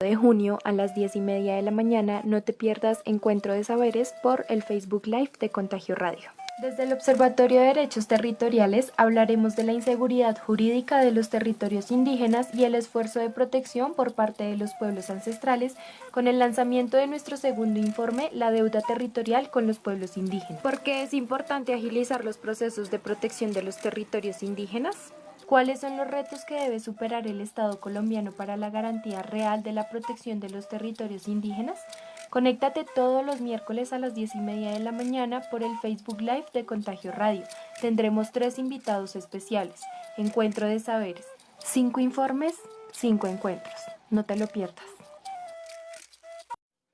de junio a las 10:30 de la mañana no te pierdas Encuentro de Saberes por el Facebook Live de Contagio Radio. Desde el Observatorio de Derechos Territoriales hablaremos de la inseguridad jurídica de los territorios indígenas y el esfuerzo de protección por parte de los pueblos ancestrales con el lanzamiento de nuestro segundo informe, La deuda territorial con los pueblos indígenas. ¿Por qué es importante agilizar los procesos de protección de los territorios indígenas? ¿Cuáles son los retos que debe superar el Estado colombiano para la garantía real de la protección de los territorios indígenas? Conéctate todos los miércoles a las 10:30 de la mañana por el Facebook Live de Contagio Radio. Tendremos 3 invitados especiales. Encuentro de Saberes. 5 informes, 5 encuentros. No te lo pierdas.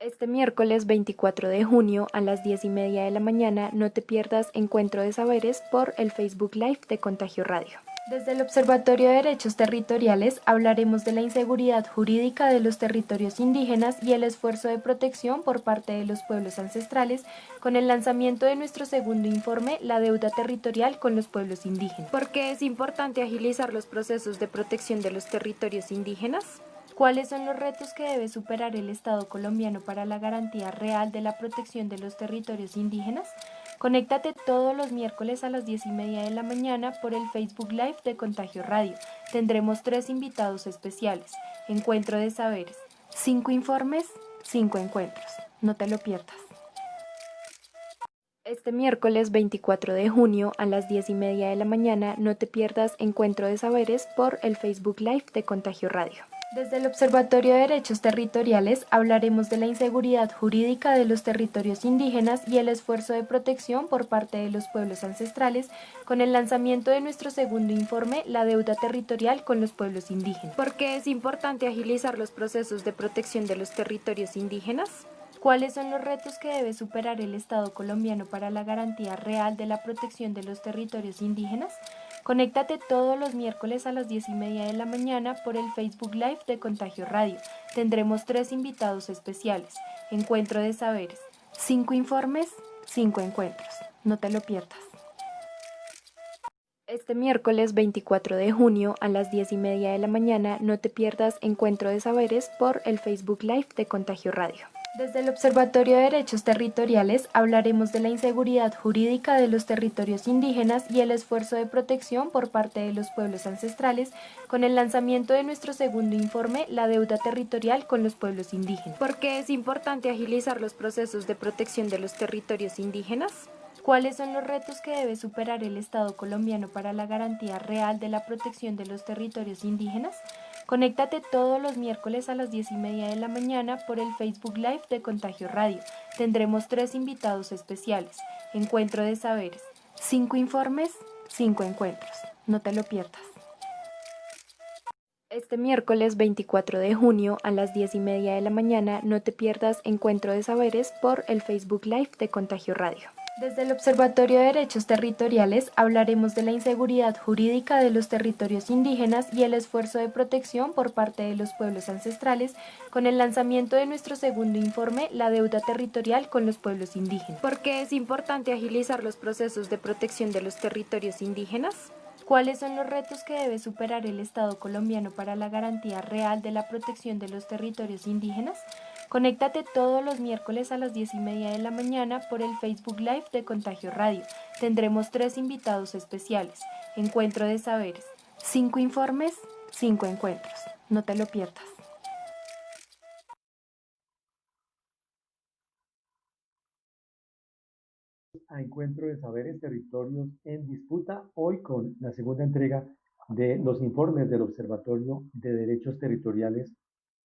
Este miércoles 24 de junio a las 10:30 de la mañana no te pierdas Encuentro de Saberes por el Facebook Live de Contagio Radio. Desde el Observatorio de Derechos Territoriales hablaremos de la inseguridad jurídica de los territorios indígenas y el esfuerzo de protección por parte de los pueblos ancestrales con el lanzamiento de nuestro segundo informe, La deuda territorial con los pueblos indígenas. ¿Por qué es importante agilizar los procesos de protección de los territorios indígenas? ¿Cuáles son los retos que debe superar el Estado colombiano para la garantía real de la protección de los territorios indígenas? Conéctate todos los miércoles a las 10:30 de la mañana por el Facebook Live de Contagio Radio. Tendremos 3 invitados especiales. Encuentro de Saberes. 5 informes, 5 encuentros. No te lo pierdas. Este miércoles 24 de junio a las 10:30 de la mañana no te pierdas Encuentro de Saberes por el Facebook Live de Contagio Radio. Desde el Observatorio de Derechos Territoriales hablaremos de la inseguridad jurídica de los territorios indígenas y el esfuerzo de protección por parte de los pueblos ancestrales con el lanzamiento de nuestro segundo informe, La deuda territorial con los pueblos indígenas. ¿Por qué es importante agilizar los procesos de protección de los territorios indígenas? ¿Cuáles son los retos que debe superar el Estado colombiano para la garantía real de la protección de los territorios indígenas? Conéctate todos los miércoles a las 10:30 de la mañana por el Facebook Live de Contagio Radio. Tendremos 3 invitados especiales. Encuentro de Saberes. 5 informes, 5 encuentros. No te lo pierdas. Este miércoles 24 de junio a las 10:30 de la mañana no te pierdas Encuentro de Saberes por el Facebook Live de Contagio Radio. Desde el Observatorio de Derechos Territoriales hablaremos de la inseguridad jurídica de los territorios indígenas y el esfuerzo de protección por parte de los pueblos ancestrales con el lanzamiento de nuestro segundo informe, La deuda territorial con los pueblos indígenas. ¿Por qué es importante agilizar los procesos de protección de los territorios indígenas? ¿Cuáles son los retos que debe superar el Estado colombiano para la garantía real de la protección de los territorios indígenas? Conéctate todos los miércoles a las 10:30 de la mañana por el Facebook Live de Contagio Radio. Tendremos 3 invitados especiales. Encuentro de Saberes. 5 informes, 5 encuentros. No te lo pierdas. Este miércoles 24 de junio a las 10:30 de la mañana no te pierdas Encuentro de Saberes por el Facebook Live de Contagio Radio. Desde el Observatorio de Derechos Territoriales hablaremos de la inseguridad jurídica de los territorios indígenas y el esfuerzo de protección por parte de los pueblos ancestrales con el lanzamiento de nuestro segundo informe, La deuda territorial con los pueblos indígenas. ¿Por qué es importante agilizar los procesos de protección de los territorios indígenas? ¿Cuáles son los retos que debe superar el Estado colombiano para la garantía real de la protección de los territorios indígenas? Conéctate todos los miércoles a las 10:30 de la mañana por el Facebook Live de Contagio Radio. Tendremos 3 invitados especiales. Encuentro de Saberes. 5 informes, 5 encuentros. No te lo pierdas. A Encuentro de Saberes, Territorios en Disputa, hoy con la segunda entrega de los informes del Observatorio de Derechos Territoriales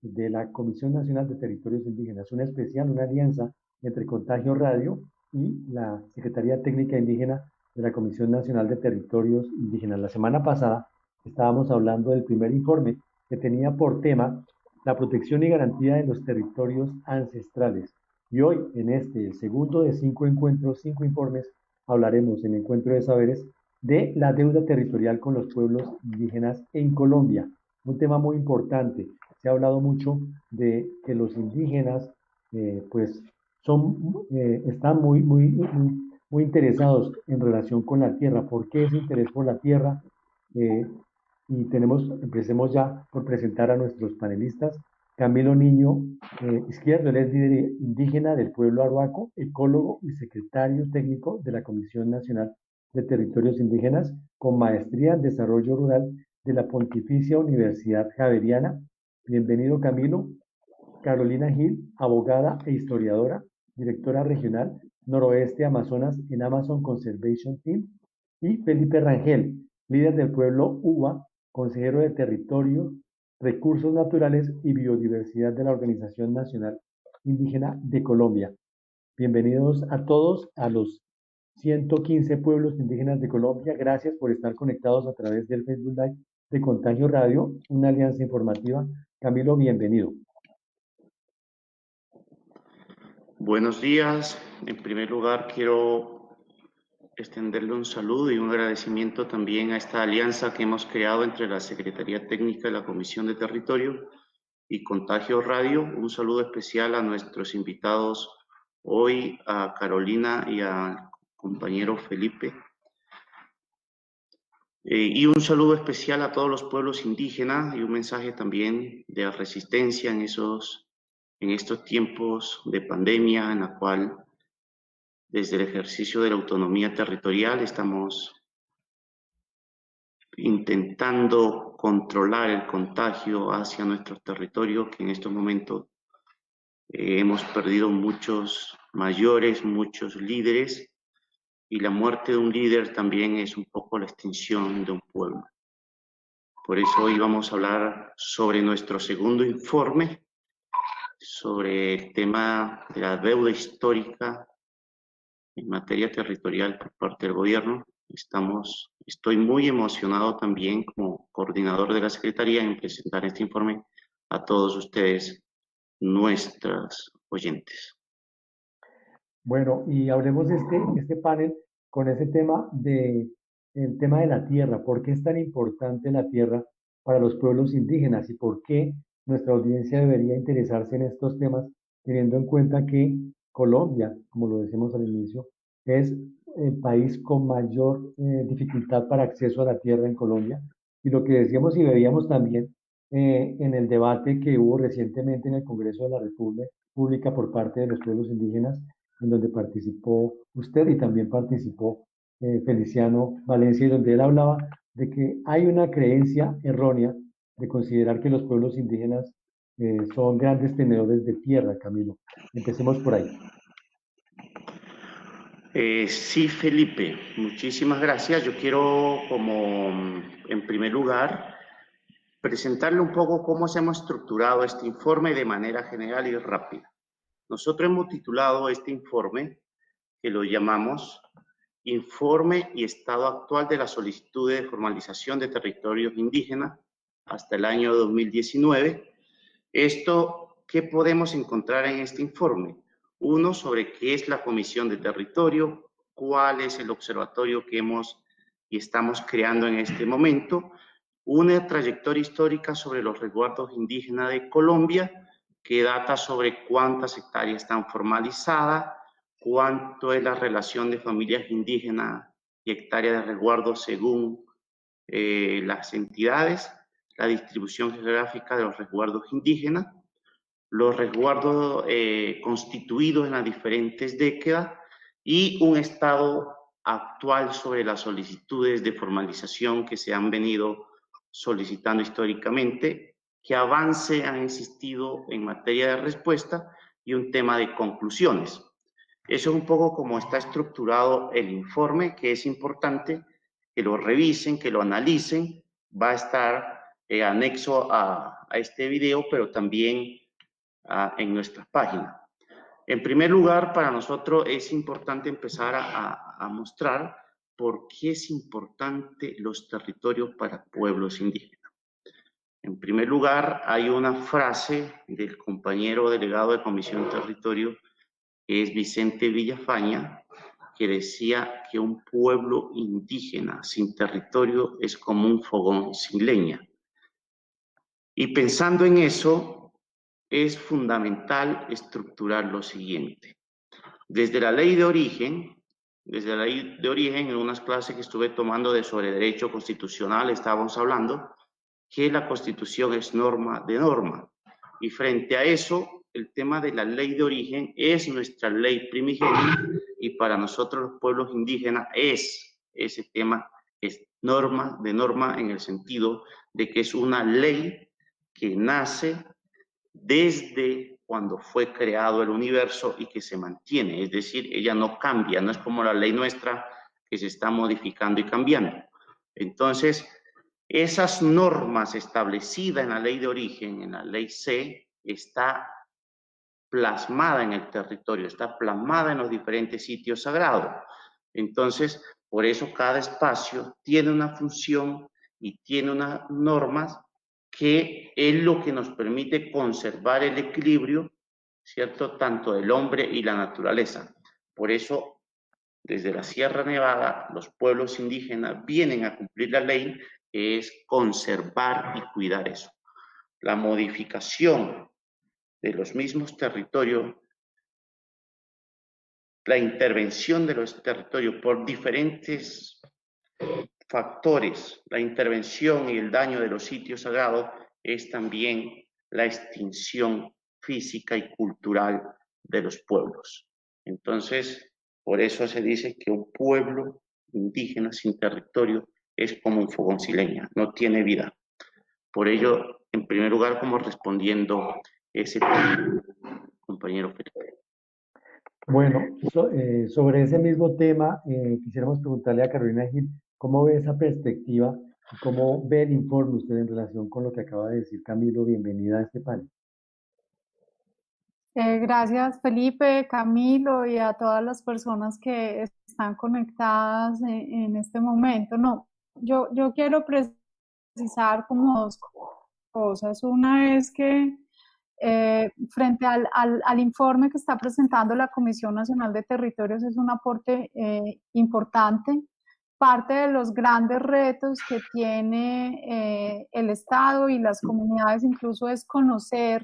de la Comisión Nacional de Territorios Indígenas, una especial, una alianza entre Contagio Radio y la Secretaría Técnica Indígena de la Comisión Nacional de Territorios Indígenas. La semana pasada estábamos hablando del primer informe que tenía por tema la protección y garantía de los territorios ancestrales. Y hoy, en este, el segundo de 5 encuentros, 5 informes, hablaremos en Encuentro de Saberes de la deuda territorial con los pueblos indígenas en Colombia. Un tema muy importante. Se ha hablado mucho de que los indígenas, pues, están muy interesados en relación con la tierra. ¿Por qué ese interés por la tierra? Y empecemos ya por presentar a nuestros panelistas. Camilo Niño Izquierdo, él es líder indígena del pueblo Arhuaco, ecólogo y secretario técnico de la Comisión Nacional de Territorios Indígenas, con maestría en Desarrollo Rural de la Pontificia Universidad Javeriana. Bienvenido, Camilo. Carolina Gil, abogada e historiadora, directora regional Noroeste Amazonas en Amazon Conservation Team, y Felipe Rangel, líder del pueblo UBA, consejero de Territorio, Recursos Naturales y Biodiversidad de la Organización Nacional Indígena de Colombia. Bienvenidos a todos a los 115 pueblos indígenas de Colombia. Gracias por estar conectados a través del Facebook Live de Contagio Radio, una alianza informativa. Camilo, bienvenido. Buenos días. En primer lugar, quiero extenderle un saludo y un agradecimiento también a esta alianza que hemos creado entre la Secretaría Técnica de la Comisión de Territorio y Contagio Radio. Un saludo especial a nuestros invitados hoy, a Carolina y al compañero Felipe. Y un saludo especial a todos los pueblos indígenas y un mensaje también de resistencia en estos tiempos de pandemia en la cual desde el ejercicio de la autonomía territorial estamos intentando controlar el contagio hacia nuestros territorios, que en estos momentos hemos perdido muchos mayores, muchos líderes, y la muerte de un líder también es un poco la extinción de un pueblo. Por eso hoy vamos a hablar sobre nuestro segundo informe, sobre el tema de la deuda histórica en materia territorial por parte del gobierno. Estoy muy emocionado también como coordinador de la Secretaría en presentar este informe a todos ustedes, nuestras oyentes. Bueno, y hablemos de este panel con ese el tema de la tierra. ¿Por qué es tan importante la tierra para los pueblos indígenas y por qué nuestra audiencia debería interesarse en estos temas, teniendo en cuenta que Colombia, como lo decimos al inicio, es el país con mayor dificultad para acceso a la tierra en Colombia? Y lo que decíamos y veíamos también en el debate que hubo recientemente en el Congreso de la República por parte de los pueblos indígenas, en donde participó usted y también participó Feliciano Valencia, y donde él hablaba de que hay una creencia errónea de considerar que los pueblos indígenas son grandes tenedores de tierra, Camilo. Empecemos por ahí. Sí, Felipe, muchísimas gracias. Yo quiero, en primer lugar, presentarle un poco cómo se hemos estructurado este informe de manera general y rápida. Nosotros hemos titulado este informe, que lo llamamos Informe y Estado Actual de la Solicitud de Formalización de Territorios Indígenas hasta el año 2019. ¿Qué podemos encontrar en este informe? Uno, sobre qué es la Comisión de Territorio, cuál es el observatorio que hemos y estamos creando en este momento, una trayectoria histórica sobre los resguardos indígenas de Colombia, que data sobre cuántas hectáreas están formalizadas, cuánto es la relación de familias indígenas y hectáreas de resguardo según las entidades, la distribución geográfica de los resguardos indígenas, los resguardos constituidos en las diferentes décadas y un estado actual sobre las solicitudes de formalización que se han venido solicitando históricamente, qué avance han existido en materia de respuesta y un tema de conclusiones. Eso es un poco como está estructurado el informe, que es importante que lo revisen, que lo analicen. Va a estar anexo a este video, pero también en nuestras páginas. En primer lugar, para nosotros es importante empezar a mostrar por qué es importante los territorios para pueblos indígenas. En primer lugar, hay una frase del compañero delegado de Comisión de Territorio, que es Vicente Villafaña, que decía que un pueblo indígena sin territorio es como un fogón sin leña. Y pensando en eso, es fundamental estructurar lo siguiente. Desde la ley de origen, en unas clases que estuve tomando sobre derecho constitucional, estábamos hablando que la Constitución es norma de norma. Y frente a eso, el tema de la ley de origen es nuestra ley primigenia y para nosotros los pueblos indígenas es ese tema, es norma en el sentido de que es una ley que nace desde cuando fue creado el universo y que se mantiene, es decir, ella no cambia, no es como la ley nuestra que se está modificando y cambiando. Entonces, esas normas establecidas en la ley de origen, en la ley C, está plasmada en el territorio, está plasmada en los diferentes sitios sagrados. Entonces, por eso cada espacio tiene una función y tiene unas normas que es lo que nos permite conservar el equilibrio, ¿cierto?, tanto del hombre y la naturaleza. Por eso, desde la Sierra Nevada, los pueblos indígenas vienen a cumplir la ley, que es conservar y cuidar eso. La modificación de los mismos territorios, la intervención de los territorios por diferentes factores, la intervención y el daño de los sitios sagrados es también la extinción física y cultural de los pueblos. Entonces, por eso se dice que un pueblo indígena sin territorio es como un fogón sin leña, no tiene vida. Por ello, en primer lugar, como respondiendo ese tema, compañero Felipe. Bueno, sobre ese mismo tema, quisiéramos preguntarle a Carolina Gil, ¿cómo ve esa perspectiva y cómo ve el informe usted en relación con lo que acaba de decir Camilo? Bienvenida a este panel. Gracias Felipe, Camilo y a todas las personas que están conectadas en este momento. No, yo quiero precisar como dos cosas. Una es que frente al informe que está presentando la Comisión Nacional de Territorios es un aporte importante. Parte de los grandes retos que tiene el Estado y las comunidades incluso es conocer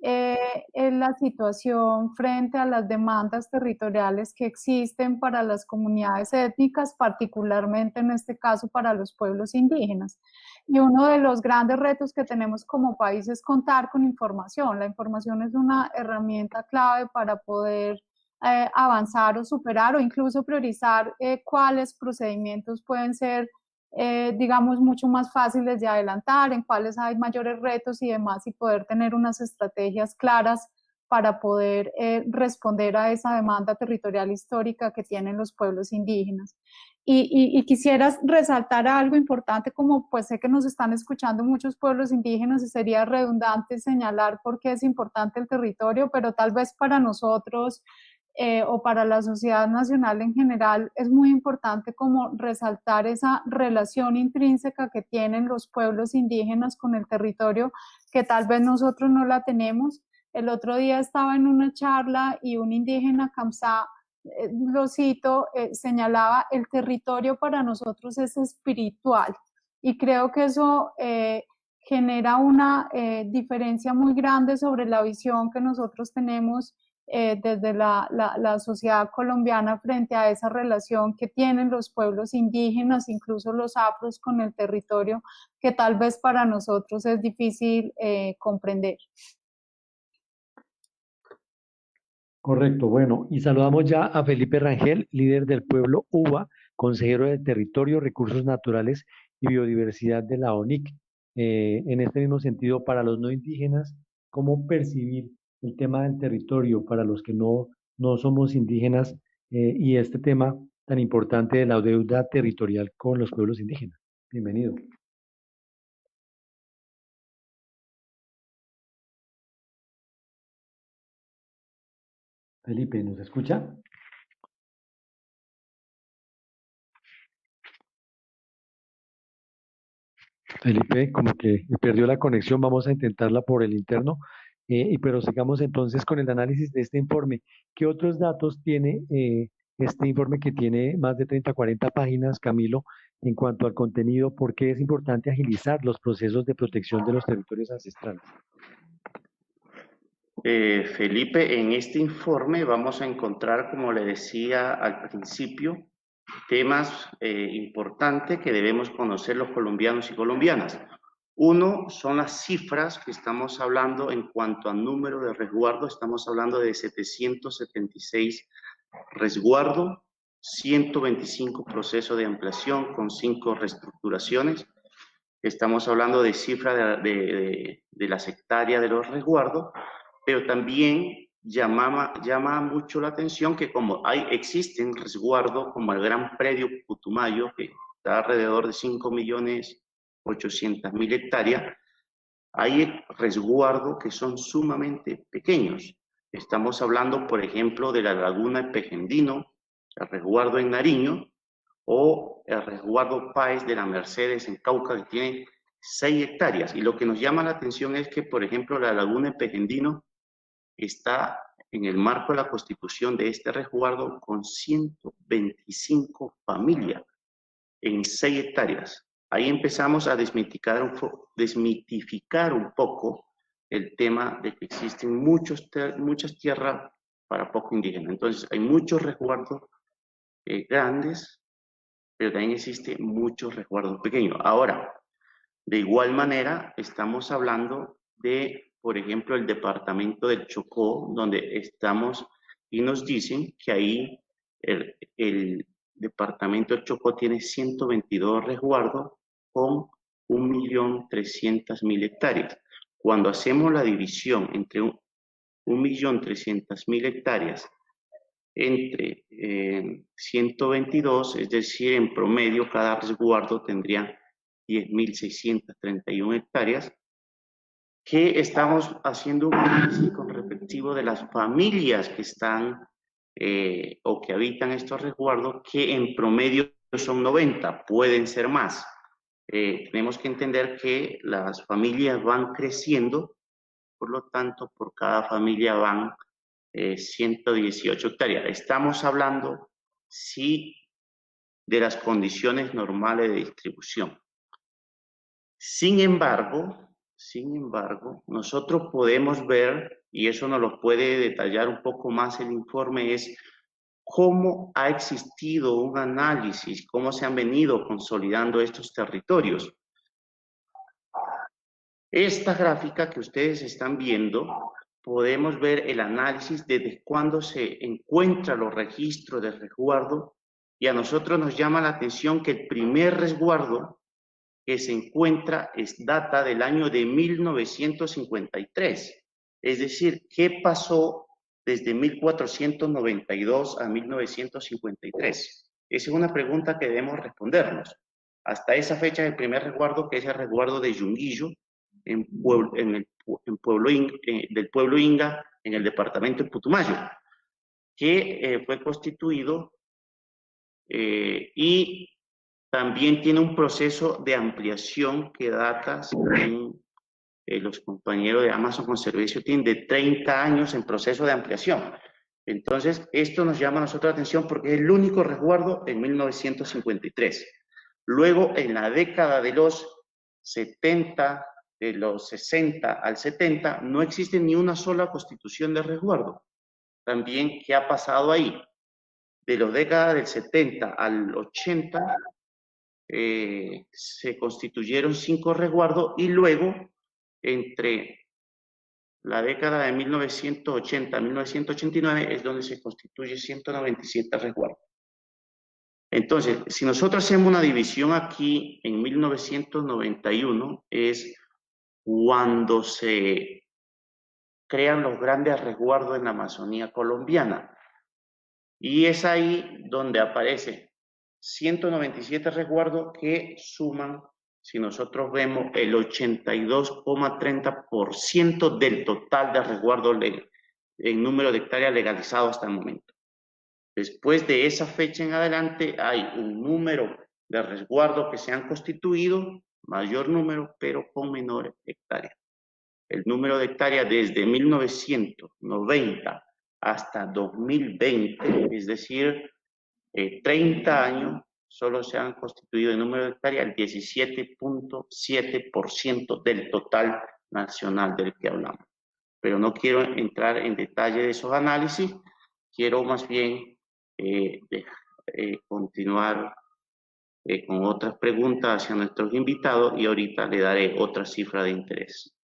la situación frente a las demandas territoriales que existen para las comunidades étnicas, particularmente en este caso para los pueblos indígenas. Y uno de los grandes retos que tenemos como país es contar con información. La información es una herramienta clave para poder avanzar o superar o incluso priorizar cuáles procedimientos pueden ser digamos, mucho más fáciles de adelantar, en cuáles hay mayores retos y demás, y poder tener unas estrategias claras para poder responder a esa demanda territorial histórica que tienen los pueblos indígenas. Y quisiera resaltar algo importante, como pues sé que nos están escuchando muchos pueblos indígenas y sería redundante señalar por qué es importante el territorio, pero tal vez para nosotros o para la sociedad nacional en general es muy importante como resaltar esa relación intrínseca que tienen los pueblos indígenas con el territorio, que tal vez nosotros no la tenemos. El otro día estaba en una charla y un indígena Kamsá, lo cito, señalaba: el territorio para nosotros es espiritual, y creo que eso genera una diferencia muy grande sobre la visión que nosotros tenemos desde la sociedad colombiana frente a esa relación que tienen los pueblos indígenas, incluso los afros, con el territorio, que tal vez para nosotros es difícil comprender. Correcto, bueno, y saludamos ya a Felipe Rangel, líder del pueblo UBA, consejero de Territorio, Recursos Naturales y Biodiversidad de la ONIC. En este mismo sentido, para los no indígenas, ¿cómo percibir el tema del territorio para los que no somos indígenas y este tema tan importante de la deuda territorial con los pueblos indígenas? Bienvenido. Felipe, ¿nos escucha? Felipe, como que perdió la conexión, vamos a intentarla por el interno, pero sigamos entonces con el análisis de este informe. ¿Qué otros datos tiene este informe que tiene más de 30, 40 páginas, Camilo, en cuanto al contenido? ¿Por qué es importante agilizar los procesos de protección de los territorios ancestrales? Felipe, en este informe vamos a encontrar, como le decía al principio, temas importantes que debemos conocer los colombianos y colombianas. Uno son las cifras que estamos hablando en cuanto a número de resguardo. Estamos hablando de 776 resguardo, 125 procesos de ampliación con 5 reestructuraciones. Estamos hablando de cifra de las hectáreas de los resguardos, pero también llama mucho la atención que como existen resguardos como el Gran Predio Putumayo, que está alrededor de 5.800.000 hectáreas, hay resguardos que son sumamente pequeños. Estamos hablando, por ejemplo, de la Laguna de Pejendino, el resguardo en Nariño, o el resguardo Páez de la Mercedes en Cauca, que tiene 6 hectáreas. Y lo que nos llama la atención es que, por ejemplo, la Laguna de Pejendino está en el marco de la constitución de este resguardo con 125 familias en 6 hectáreas. Ahí empezamos a desmitificar un poco el tema de que existen muchas tierras para poco indígena. Entonces, hay muchos resguardos grandes, pero también existe muchos resguardos pequeños. Ahora, de igual manera, estamos hablando de, por ejemplo, el departamento del Chocó, donde estamos y nos dicen que ahí el departamento del Chocó tiene 122 resguardos con 1.300.000 hectáreas. Cuando hacemos la división entre 1.300.000 hectáreas entre 122, es decir, en promedio cada resguardo tendría 10.631 hectáreas, que estamos haciendo un análisis con respectivo de las familias que están o que habitan estos resguardos, que en promedio son 90, pueden ser más. Tenemos que entender que las familias van creciendo, por lo tanto, por cada familia van 118 hectáreas. Estamos hablando, sí, de las condiciones normales de distribución. Sin embargo, nosotros podemos ver, y eso nos lo puede detallar un poco más el informe, es cómo ha existido un análisis, cómo se han venido consolidando estos territorios. Esta gráfica que ustedes están viendo, podemos ver el análisis desde cuándo se encuentran los registros de resguardo, y a nosotros nos llama la atención que el primer resguardo que se encuentra data del año de 1953. Es decir, ¿qué pasó desde 1492 a 1953? Esa es una pregunta que debemos respondernos. Hasta esa fecha, el primer resguardo, que es el resguardo de Yunguillo, del pueblo Inga, en el departamento de Putumayo, que fue constituido y también tiene un proceso de ampliación que data, según los compañeros de Amazon Conservation Team, de 30 años en proceso de ampliación. Entonces, esto nos llama a nosotros la atención porque es el único resguardo en 1953. Luego, en la década de los 70, de los 60 al 70, no existe ni una sola constitución de resguardo. También, ¿qué ha pasado ahí? De la década del 70 al 80, se constituyeron 5 resguardos, y luego, entre la década de 1980 a 1989, es donde se constituye 197 resguardos. Entonces, si nosotros hacemos una división aquí, en 1991, es cuando se crean los grandes resguardos en la Amazonía colombiana. Y es ahí donde aparece 197 resguardos que suman, si nosotros vemos, el 82,30% del total de resguardos en número de hectáreas legalizados hasta el momento. Después de esa fecha en adelante hay un número de resguardos que se han constituido, mayor número, pero con menores hectáreas. El número de hectáreas desde 1990 hasta 2020, es decir, 30 años, solo se han constituido el número de hectáreas el 17,7% del total nacional del que hablamos. Pero no quiero entrar en detalle de esos análisis, quiero más bien continuar con otras preguntas hacia nuestros invitados y ahorita le daré otra cifra de interés.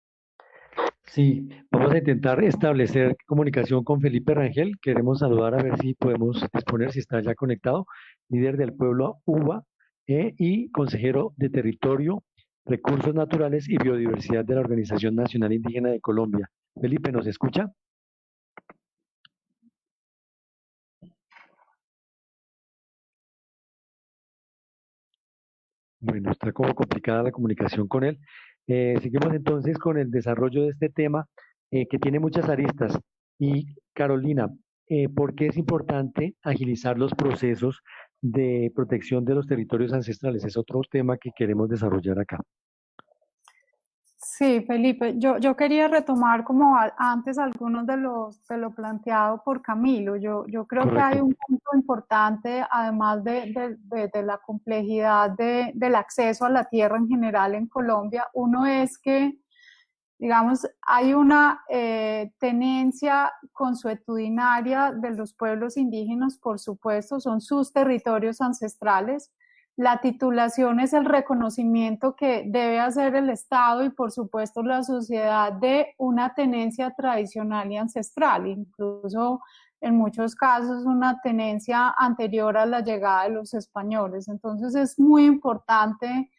Sí, vamos a intentar establecer comunicación con Felipe Rangel. Queremos saludar a ver si podemos exponer si está ya conectado, líder del pueblo UBA y consejero de Territorio, Recursos Naturales y Biodiversidad de la Organización Nacional Indígena de Colombia. Felipe, ¿nos escucha? Bueno, está como complicada la comunicación con él. Seguimos entonces con el desarrollo de este tema que tiene muchas aristas. Y Carolina, ¿por qué es importante agilizar los procesos de protección de los territorios ancestrales? Es otro tema que queremos desarrollar acá. Sí, Felipe, yo quería retomar como antes algunos de lo planteado por Camilo. Yo creo que hay Correcto. un punto importante, además de la complejidad del acceso a la tierra en general en Colombia. Uno es que, digamos, hay una tenencia consuetudinaria de los pueblos indígenas, por supuesto, son sus territorios ancestrales. La titulación es el reconocimiento que debe hacer el Estado y, por supuesto, la sociedad de una tenencia tradicional y ancestral, incluso en muchos casos una tenencia anterior a la llegada de los españoles. Entonces es muy importante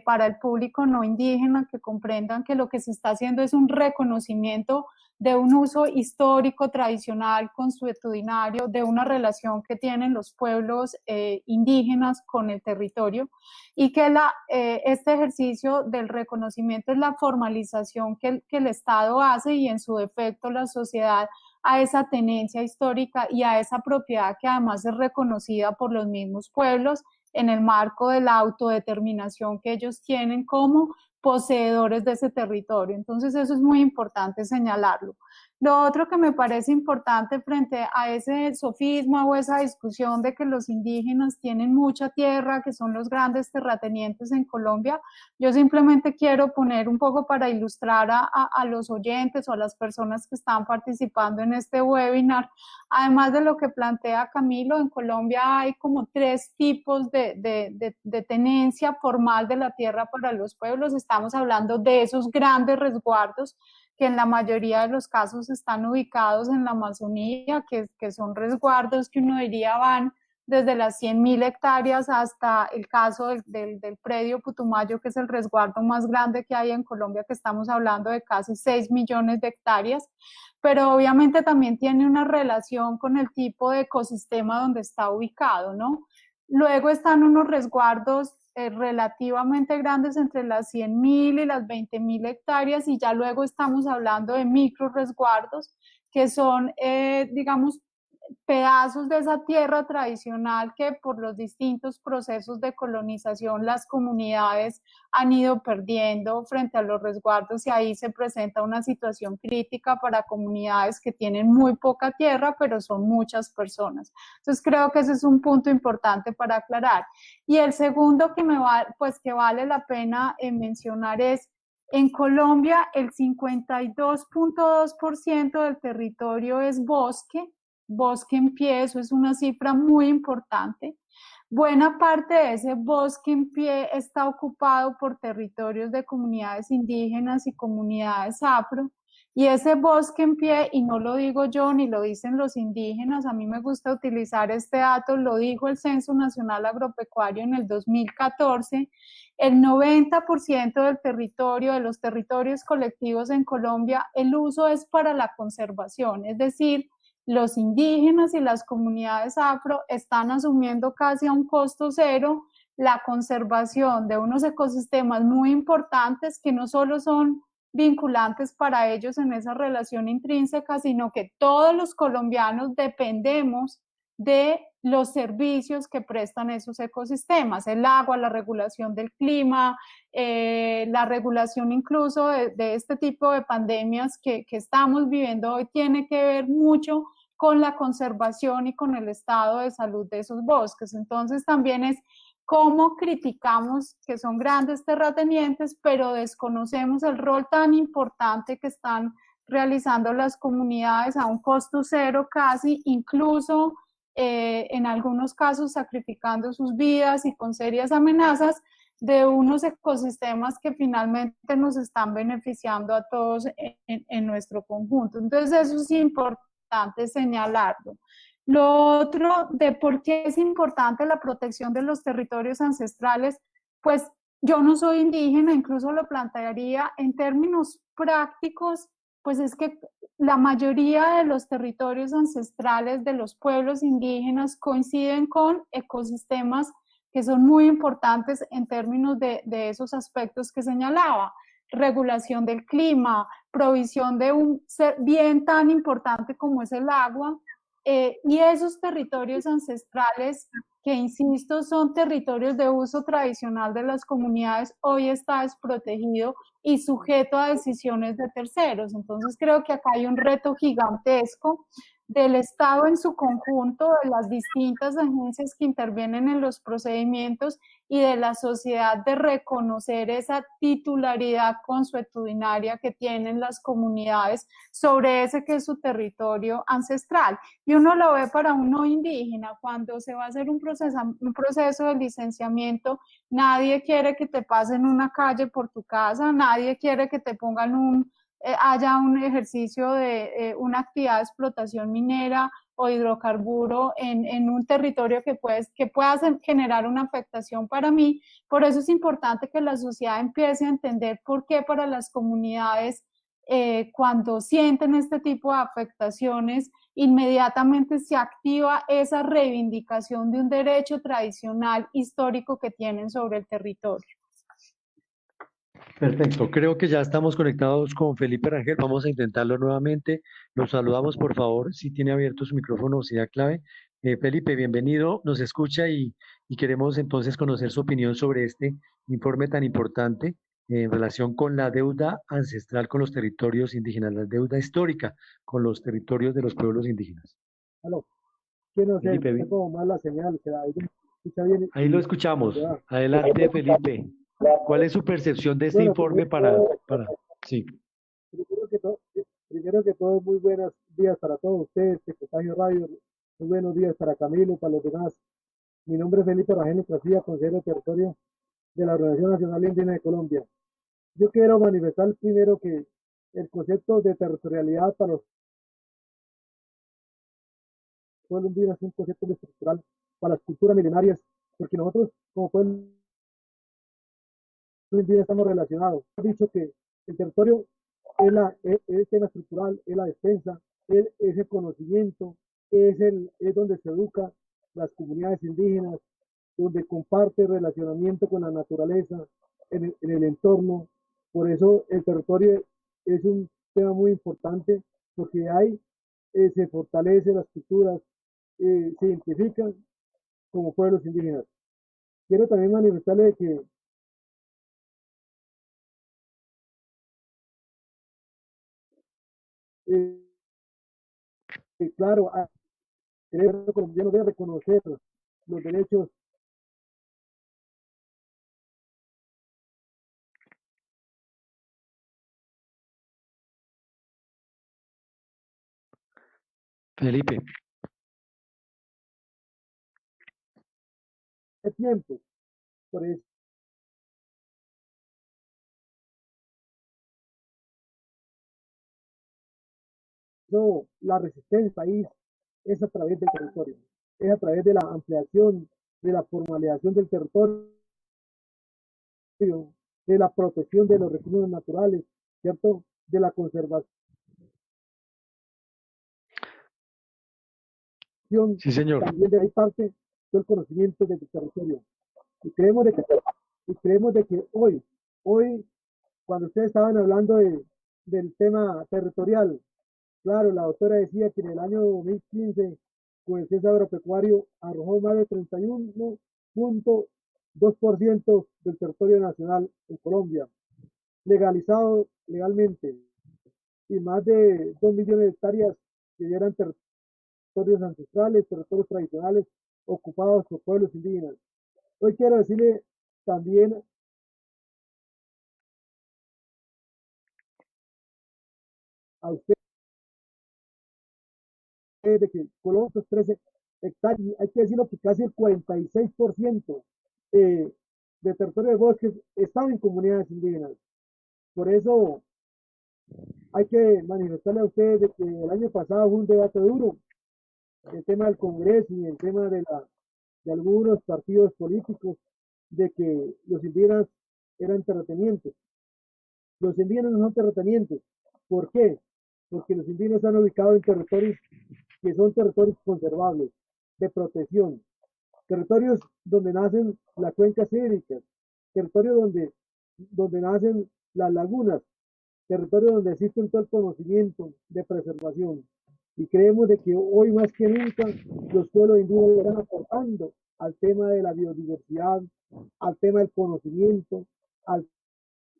para el público no indígena que comprendan que lo que se está haciendo es un reconocimiento de un uso histórico, tradicional, consuetudinario, de una relación que tienen los pueblos indígenas con el territorio y que este ejercicio del reconocimiento es la formalización que el Estado hace y en su defecto la sociedad a esa tenencia histórica y a esa propiedad que además es reconocida por los mismos pueblos en el marco de la autodeterminación que ellos tienen como poseedores de ese territorio. Entonces eso es muy importante señalarlo. Lo otro que me parece importante frente a ese sofisma o esa discusión de que los indígenas tienen mucha tierra, que son los grandes terratenientes en Colombia, yo simplemente quiero poner un poco para ilustrar a los oyentes o a las personas que están participando en este webinar. Además de lo que plantea Camilo, en Colombia hay como 3 tipos de tenencia formal de la tierra para los pueblos. Estamos hablando de esos grandes resguardos que en la mayoría de los casos están ubicados en la Amazonía, que son resguardos que uno diría van desde las 100.000 hectáreas hasta el caso del predio Putumayo, que es el resguardo más grande que hay en Colombia, que estamos hablando de casi 6 millones de hectáreas, pero obviamente también tiene una relación con el tipo de ecosistema donde está ubicado, ¿no? Luego están unos resguardos relativamente grandes entre las 100.000 y las 20.000 hectáreas y ya luego estamos hablando de micro resguardos que son, digamos, pedazos de esa tierra tradicional que por los distintos procesos de colonización las comunidades han ido perdiendo frente a los resguardos y ahí se presenta una situación crítica para comunidades que tienen muy poca tierra pero son muchas personas. Entonces creo que ese es un punto importante para aclarar. Y el segundo que vale la pena mencionar es en Colombia el 52.2% del territorio es bosque en pie, eso es una cifra muy importante. Buena parte de ese bosque en pie está ocupado por territorios de comunidades indígenas y comunidades afro. Y ese bosque en pie, y no lo digo yo ni lo dicen los indígenas, a mí me gusta utilizar este dato, lo dijo el Censo Nacional Agropecuario en el 2014, el 90% del territorio, de los territorios colectivos en Colombia, el uso es para la conservación, es decir, los indígenas y las comunidades afro están asumiendo casi a un costo cero la conservación de unos ecosistemas muy importantes que no solo son vinculantes para ellos en esa relación intrínseca, sino que todos los colombianos dependemos de los servicios que prestan esos ecosistemas, el agua, la regulación del clima, la regulación incluso de este tipo de pandemias que estamos viviendo hoy tiene que ver mucho con la conservación y con el estado de salud de esos bosques. Entonces también es cómo criticamos que son grandes terratenientes, pero desconocemos el rol tan importante que están realizando las comunidades a un costo cero casi, incluso en algunos casos sacrificando sus vidas y con serias amenazas de unos ecosistemas que finalmente nos están beneficiando a todos en nuestro conjunto. Entonces eso es importante señalarlo. Lo otro de por qué es importante la protección de los territorios ancestrales, pues yo no soy indígena, incluso lo plantearía en términos prácticos, pues es que la mayoría de los territorios ancestrales de los pueblos indígenas coinciden con ecosistemas que son muy importantes en términos de esos aspectos que señalaba: regulación del clima, provisión de un bien tan importante como es el agua, y esos territorios ancestrales que, insisto, son territorios de uso tradicional de las comunidades, hoy está desprotegido y sujeto a decisiones de terceros. Entonces creo que acá hay un reto gigantesco del Estado en su conjunto, de las distintas agencias que intervienen en los procedimientos y de la sociedad de reconocer esa titularidad consuetudinaria que tienen las comunidades sobre ese que es su territorio ancestral. Y uno lo ve para un no indígena, cuando se va a hacer un proceso de licenciamiento, nadie quiere que te pasen una calle por tu casa, nadie quiere que te pongan haya un ejercicio de una actividad de explotación minera o hidrocarburo en un territorio que pueda generar una afectación para mí. Por eso es importante que la sociedad empiece a entender por qué para las comunidades, cuando sienten este tipo de afectaciones, inmediatamente se activa esa reivindicación de un derecho tradicional histórico que tienen sobre el territorio. Perfecto, creo que ya estamos conectados con Felipe Rangel. Vamos a intentarlo nuevamente. Los saludamos, por favor, si tiene abierto su micrófono, sea clave. Felipe, bienvenido, nos escucha y queremos entonces conocer su opinión sobre este informe tan importante en relación con la deuda ancestral con los territorios indígenas, la deuda histórica con los territorios de los pueblos indígenas. Aló, que no sé, Felipe, está como mal la señal, que ahí escucha bien ahí lo y escuchamos. se va. Adelante, Felipe. ¿Cuál es su percepción de este Bueno, informe sí? primero que todo, primero que todo, muy buenos días para todos ustedes, de Contagio Radio, muy buenos días para Camilo, para los demás. Mi nombre es Felipe Rangel García, consejero de territorio de la Organización Nacional Indígena de Colombia. Yo quiero manifestar primero que el concepto de territorialidad para los pueblos indígenas es un concepto estructural para las culturas milenarias, porque nosotros como pueblos indígenas estamos relacionados. He dicho que el territorio es el tema estructural, es la defensa, es el conocimiento, es donde se educa las comunidades indígenas, donde comparte relacionamiento con la naturaleza, en el entorno. Por eso el territorio es un tema muy importante, porque ahí se fortalece las culturas, se identifican como pueblos indígenas. Quiero también manifestarle que eh, claro, el gobierno colombiano debe reconocer los derechos Felipe. de tiempo. Por eso la resistencia del país es a través del territorio, es a través de la ampliación, de la formalización del territorio, de la protección de los recursos naturales, ¿cierto? De la conservación Sí, señor. también de ahí parte todo el conocimiento del territorio. Y creemos de que, hoy, cuando ustedes estaban hablando del tema territorial, claro, la doctora decía que en el año 2015, con el censo agropecuario, arrojó más de 31.2% del territorio nacional en Colombia, legalizado legalmente, y más de 2 millones de hectáreas que eran territorios ancestrales, territorios tradicionales, ocupados por pueblos indígenas. Hoy quiero decirle también a ustedes de que Colombia 13 hectáreas, hay que decirlo que casi el 46% de territorio de bosques están en comunidades indígenas. Por eso hay que manifestarle a ustedes de que el año pasado fue un debate duro, el tema del Congreso y el tema de algunos partidos políticos, de que los indígenas eran terratenientes. Los indígenas no son terratenientes. ¿Por qué? Porque los indígenas están ubicados en territorios que son territorios conservables, de protección, territorios donde nacen las cuencas hídricas, territorios donde nacen las lagunas, territorios donde existe todo el conocimiento de preservación. Y creemos de que hoy más que nunca los pueblos indígenas están aportando al tema de la biodiversidad, al tema del conocimiento, al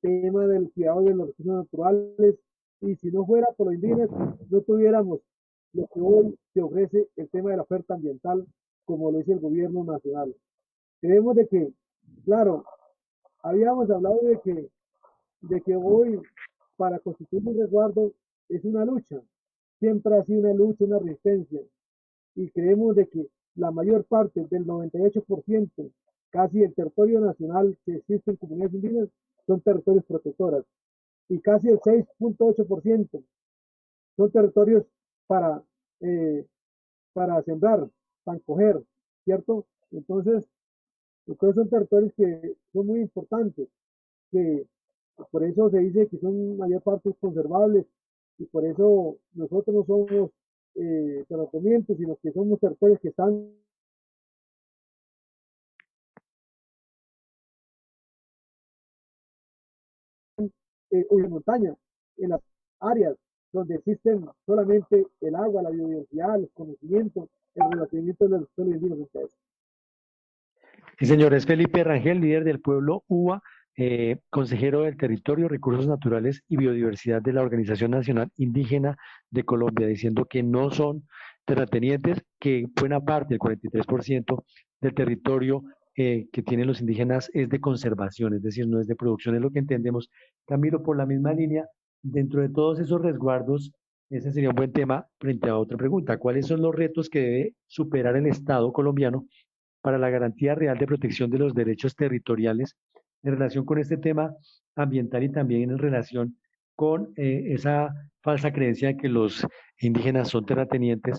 tema del cuidado de los recursos naturales. Y si no fuera por los indígenas, no tuviéramos lo que hoy se ofrece el tema de la oferta ambiental, como lo dice el gobierno nacional. Creemos de que, claro, habíamos hablado de que hoy para constituir un resguardo es una lucha, siempre ha sido una lucha, una resistencia, y creemos de que la mayor parte del 98%, casi el territorio nacional que existe en comunidades indígenas, son territorios protectoras, y casi el 6.8% son territorios para, eh, para sembrar, para coger, ¿cierto? Entonces son territorios que son muy importantes, que por eso se dice que son mayor parte conservables, y por eso nosotros no somos terratenientes, sino que somos territorios que están en montaña, en las áreas donde existen solamente el agua, la biodiversidad, los conocimientos, el relacionamiento de los pueblos indígenas. Sí, señor, es Felipe Rangel, líder del pueblo UA, consejero del Territorio, Recursos Naturales y Biodiversidad de la Organización Nacional Indígena de Colombia, diciendo que no son terratenientes, que buena parte, el 43% del territorio que tienen los indígenas es de conservación, es decir, no es de producción, es lo que entendemos. Camilo, por la misma línea, dentro de todos esos resguardos, ese sería un buen tema frente a otra pregunta. ¿Cuáles son los retos que debe superar el Estado colombiano para la garantía real de protección de los derechos territoriales en relación con este tema ambiental y también en relación con esa falsa creencia de que los indígenas son terratenientes?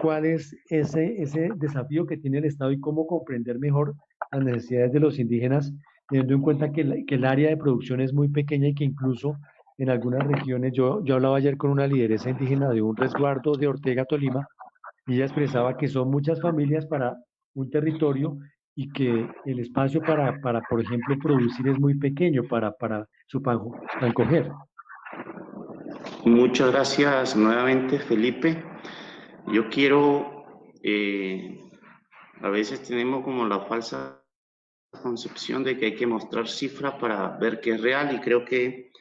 ¿Cuál es ese desafío que tiene el Estado y cómo comprender mejor las necesidades de los indígenas, teniendo en cuenta que el área de producción es muy pequeña y que incluso en algunas regiones, yo hablaba ayer con una lideresa indígena de un resguardo de Ortega, Tolima, y ella expresaba que son muchas familias para un territorio y que el espacio por ejemplo, producir es muy pequeño para su pan coger. Muchas gracias nuevamente, Felipe. Yo quiero, a veces tenemos como la falsa concepción de que hay que mostrar cifras para ver que es real, y creo que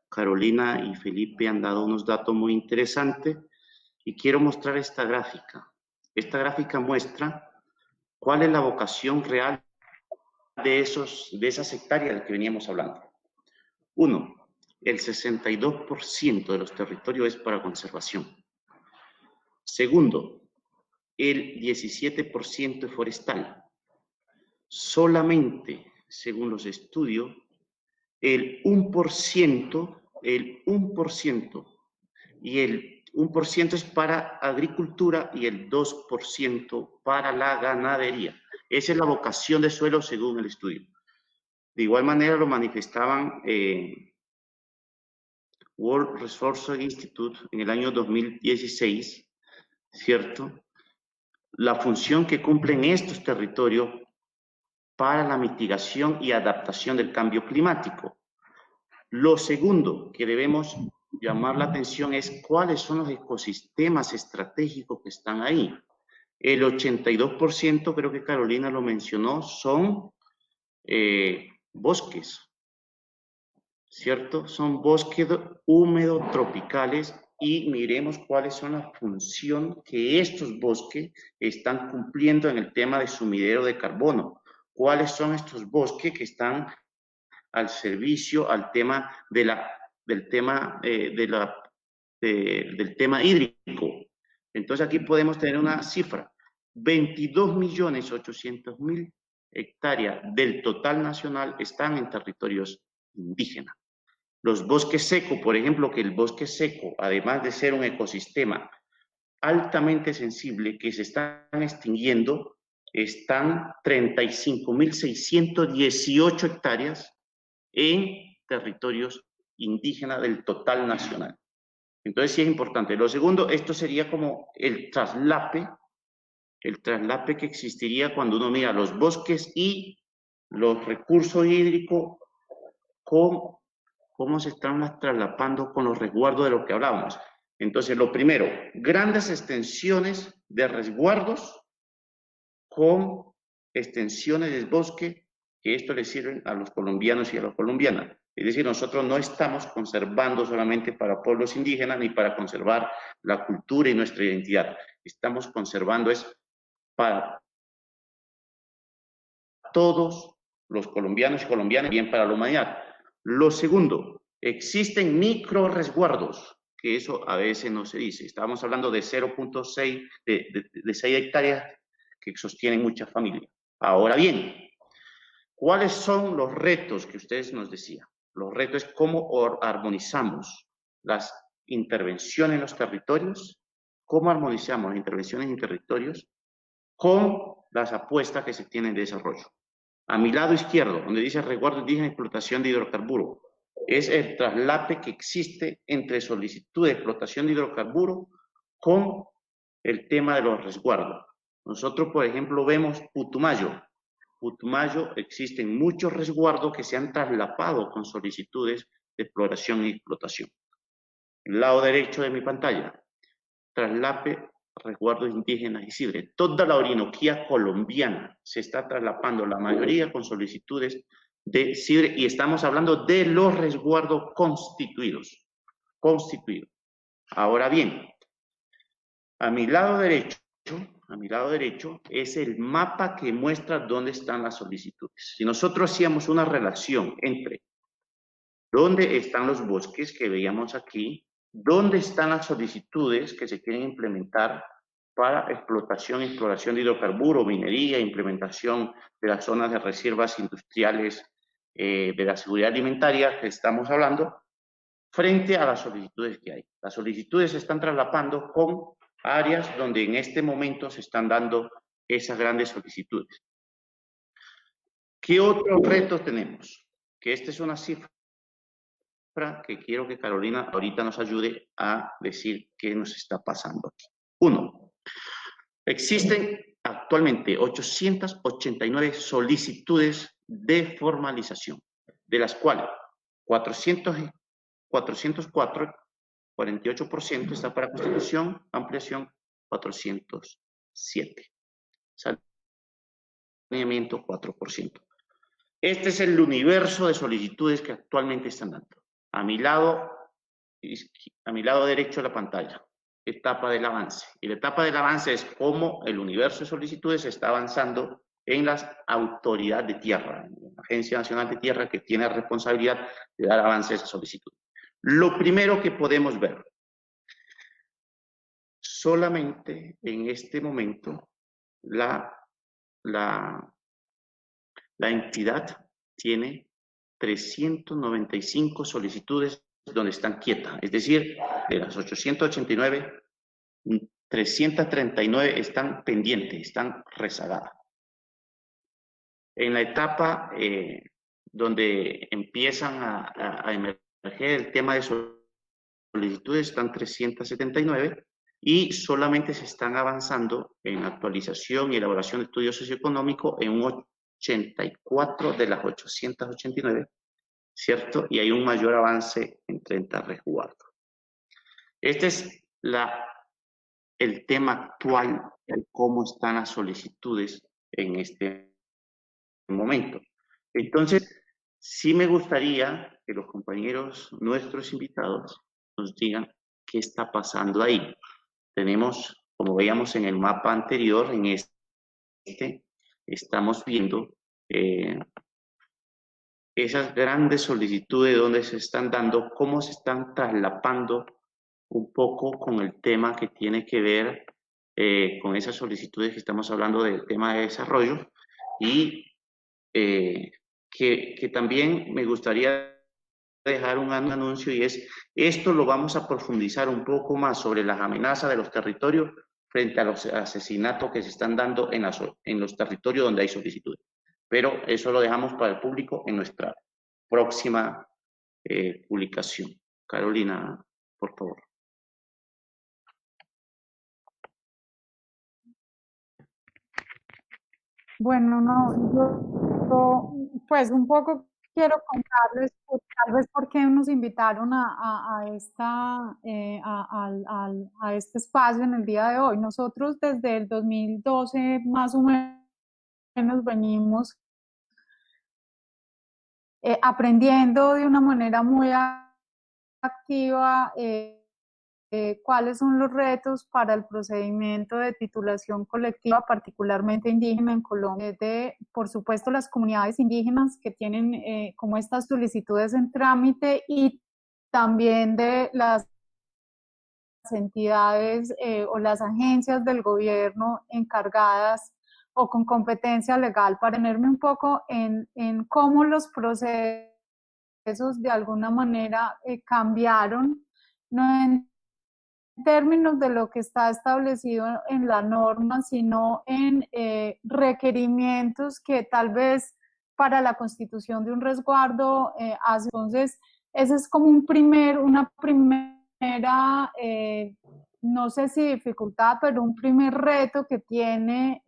Carolina y Felipe han dado unos datos muy interesantes, y quiero mostrar esta gráfica. Esta gráfica muestra cuál es la vocación real de esas hectáreas que veníamos hablando. Uno, el 62% de los territorios es para conservación. Segundo, el 17% es forestal. Solamente, según los estudios, el 1% y el 1% es para agricultura y el 2% para la ganadería. Esa es la vocación de suelo según el estudio. De igual manera lo manifestaban World Resource Institute en el año 2016, ¿cierto? La función que cumplen estos territorios para la mitigación y adaptación del cambio climático. Lo segundo que debemos llamar la atención es cuáles son los ecosistemas estratégicos que están ahí. El 82%, creo que Carolina lo mencionó, son bosques, ¿cierto? Son bosques húmedos tropicales, y miremos cuáles son las funciones que estos bosques están cumpliendo en el tema de sumidero de carbono. ¿Cuáles son estos bosques que están al servicio al tema del tema hídrico? Entonces aquí podemos tener una cifra. 22.800.000 hectáreas del total nacional están en territorios indígenas. Los bosques secos, por ejemplo, que el bosque seco, además de ser un ecosistema altamente sensible que se están extinguiendo, están 35.618 hectáreas en territorios indígenas del total nacional. Entonces sí es importante. Lo segundo, esto sería como el traslape que existiría cuando uno mira los bosques y los recursos hídricos, con cómo se están traslapando con los resguardos de lo que hablábamos. Entonces, lo primero, grandes extensiones de resguardos con extensiones del bosque, que esto le sirven a los colombianos y a las colombianas. Es decir, nosotros no estamos conservando solamente para pueblos indígenas ni para conservar la cultura y nuestra identidad. Estamos conservando es para todos los colombianos y colombianas, bien para la humanidad. Lo segundo, existen micro resguardos, que eso a veces no se dice. Estábamos hablando de 0.6, de 6 hectáreas que sostienen muchas familias. Ahora bien, ¿cuáles son los retos que ustedes nos decían? Los retos es cómo armonizamos las intervenciones en los territorios, cómo armonizamos las intervenciones en territorios con las apuestas que se tienen de desarrollo. A mi lado izquierdo, donde dice resguardo indígena y explotación de hidrocarburos, es el traslape que existe entre solicitud de explotación de hidrocarburos con el tema de los resguardos. Nosotros, por ejemplo, vemos Putumayo. Putumayo existen muchos resguardos que se han traslapado con solicitudes de exploración y explotación. El lado derecho de mi pantalla, traslape, resguardos indígenas y CIDRE. Toda la Orinoquía colombiana se está traslapando, la mayoría con solicitudes de CIDRE, y estamos hablando de los resguardos constituidos. Ahora bien, a mi lado derecho es el mapa que muestra dónde están las solicitudes. Si nosotros hacíamos una relación entre dónde están los bosques que veíamos aquí, dónde están las solicitudes que se quieren implementar para exploración de hidrocarburos, minería, implementación de las zonas de reservas industriales, de la seguridad alimentaria que estamos hablando, frente a las solicitudes que hay. Las solicitudes se están traslapando con áreas donde en este momento se están dando esas grandes solicitudes. ¿Qué otros retos tenemos? Que esta es una cifra que quiero que Carolina ahorita nos ayude a decir qué nos está pasando aquí. 1. Existen actualmente 889 solicitudes de formalización, de las cuales 404, 48% está para constitución, ampliación 407. Saneamiento 4%. Este es el universo de solicitudes que actualmente están dando. A mi lado derecho de la pantalla, etapa del avance. Y la etapa del avance es cómo el universo de solicitudes está avanzando en las autoridades de tierra, en la Agencia Nacional de Tierra, que tiene responsabilidad de dar avance a esa solicitud. Lo primero que podemos ver, solamente en este momento la entidad tiene 395 solicitudes donde están quietas, es decir, de las 889, 339 están pendientes, están rezagadas. En la etapa donde empiezan a emerger el tema de solicitudes están 379 y solamente se están avanzando en actualización y elaboración de estudios socioeconómicos en un 84 de las 889, ¿cierto? Y hay un mayor avance en 30 resguardos. Este es el tema actual de cómo están las solicitudes en este momento. Entonces, sí me gustaría que los compañeros, nuestros invitados, nos digan qué está pasando ahí. Tenemos, como veíamos en el mapa anterior, en este estamos viendo esas grandes solicitudes donde se están dando, cómo se están traslapando un poco con el tema que tiene que ver con esas solicitudes que estamos hablando del tema de desarrollo y que también me gustaría dejar un anuncio y es, esto lo vamos a profundizar un poco más sobre las amenazas de los territorios frente a los asesinatos que se están dando en los territorios donde hay solicitudes. Pero eso lo dejamos para el público en nuestra próxima publicación. Carolina, por favor. Bueno, no, pues un poco quiero contarles, tal vez por qué nos invitaron a este espacio en el día de hoy. Nosotros desde el 2012 más o menos venimos aprendiendo de una manera muy activa cuáles son los retos para el procedimiento de titulación colectiva, particularmente indígena en Colombia, por supuesto, las comunidades indígenas que tienen como estas solicitudes en trámite y también de las entidades o las agencias del gobierno encargadas o con competencia legal, para tenerme un poco en cómo los procesos de alguna manera cambiaron, no en términos de lo que está establecido en la norma, sino en requerimientos que tal vez para la constitución de un resguardo hace. Entonces, ese es como una primera, no sé si dificultad, pero un primer reto que tiene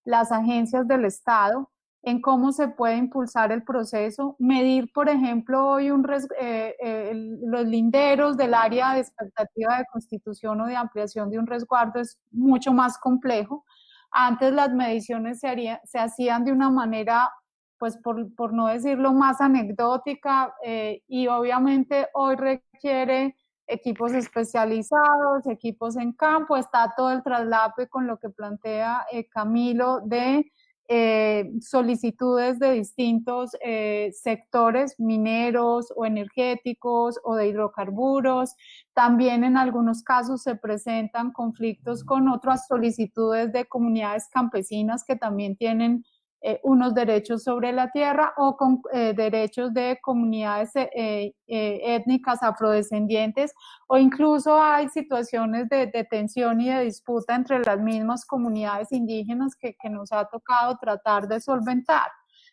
las agencias del Estado en cómo se puede impulsar el proceso, medir, por ejemplo, hoy los linderos del área de expectativa de constitución o de ampliación de un resguardo es mucho más complejo. Antes las mediciones se hacían de una manera, pues por no decirlo, más anecdótica y obviamente hoy requiere equipos especializados, equipos en campo, está todo el traslape con lo que plantea Camilo de solicitudes de distintos sectores mineros o energéticos o de hidrocarburos. También en algunos casos se presentan conflictos con otras solicitudes de comunidades campesinas que también tienen unos derechos sobre la tierra o con derechos de comunidades étnicas afrodescendientes, o incluso hay situaciones de tensión y de disputa entre las mismas comunidades indígenas que nos ha tocado tratar de solventar.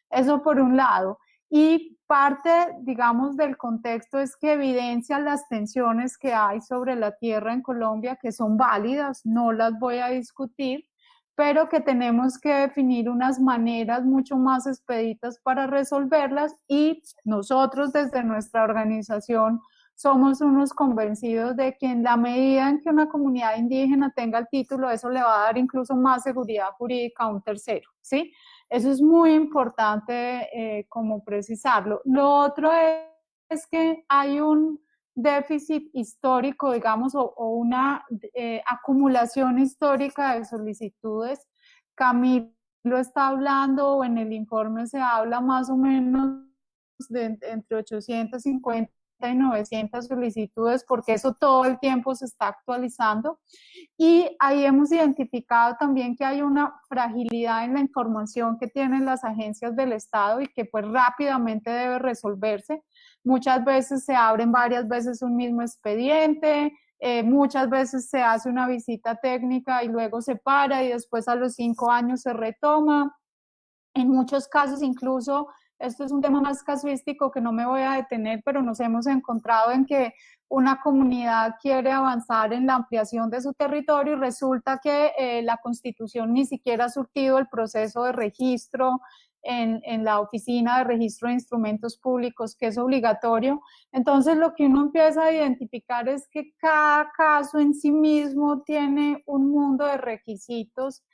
Eso por un lado. Y parte, digamos, del contexto es que evidencia las tensiones que hay sobre la tierra en Colombia, que son válidas, no las voy a discutir, pero que tenemos que definir unas maneras mucho más expeditas para resolverlas, y nosotros desde nuestra organización somos unos convencidos de que en la medida en que una comunidad indígena tenga el título, eso le va a dar incluso más seguridad jurídica a un tercero, ¿sí? Eso es muy importante como precisarlo. Lo otro es que hay un déficit histórico, digamos, o una acumulación histórica de solicitudes. Camilo está hablando, o en el informe se habla más o menos de entre 850 y 900 solicitudes, porque eso todo el tiempo se está actualizando. Y ahí hemos identificado también que hay una fragilidad en la información que tienen las agencias del Estado y que pues rápidamente debe resolverse. Muchas veces se abren varias veces un mismo expediente, muchas veces se hace una visita técnica y luego se para y después a los 5 años se retoma. En muchos casos incluso, esto es un tema más casuístico que no me voy a detener, pero nos hemos encontrado en que una comunidad quiere avanzar en la ampliación de su territorio y resulta que la Constitución ni siquiera ha surtido el proceso de registro en la Oficina de Registro de Instrumentos Públicos, que es obligatorio. Entonces lo que uno empieza a identificar es que cada caso en sí mismo tiene un mundo de requisitos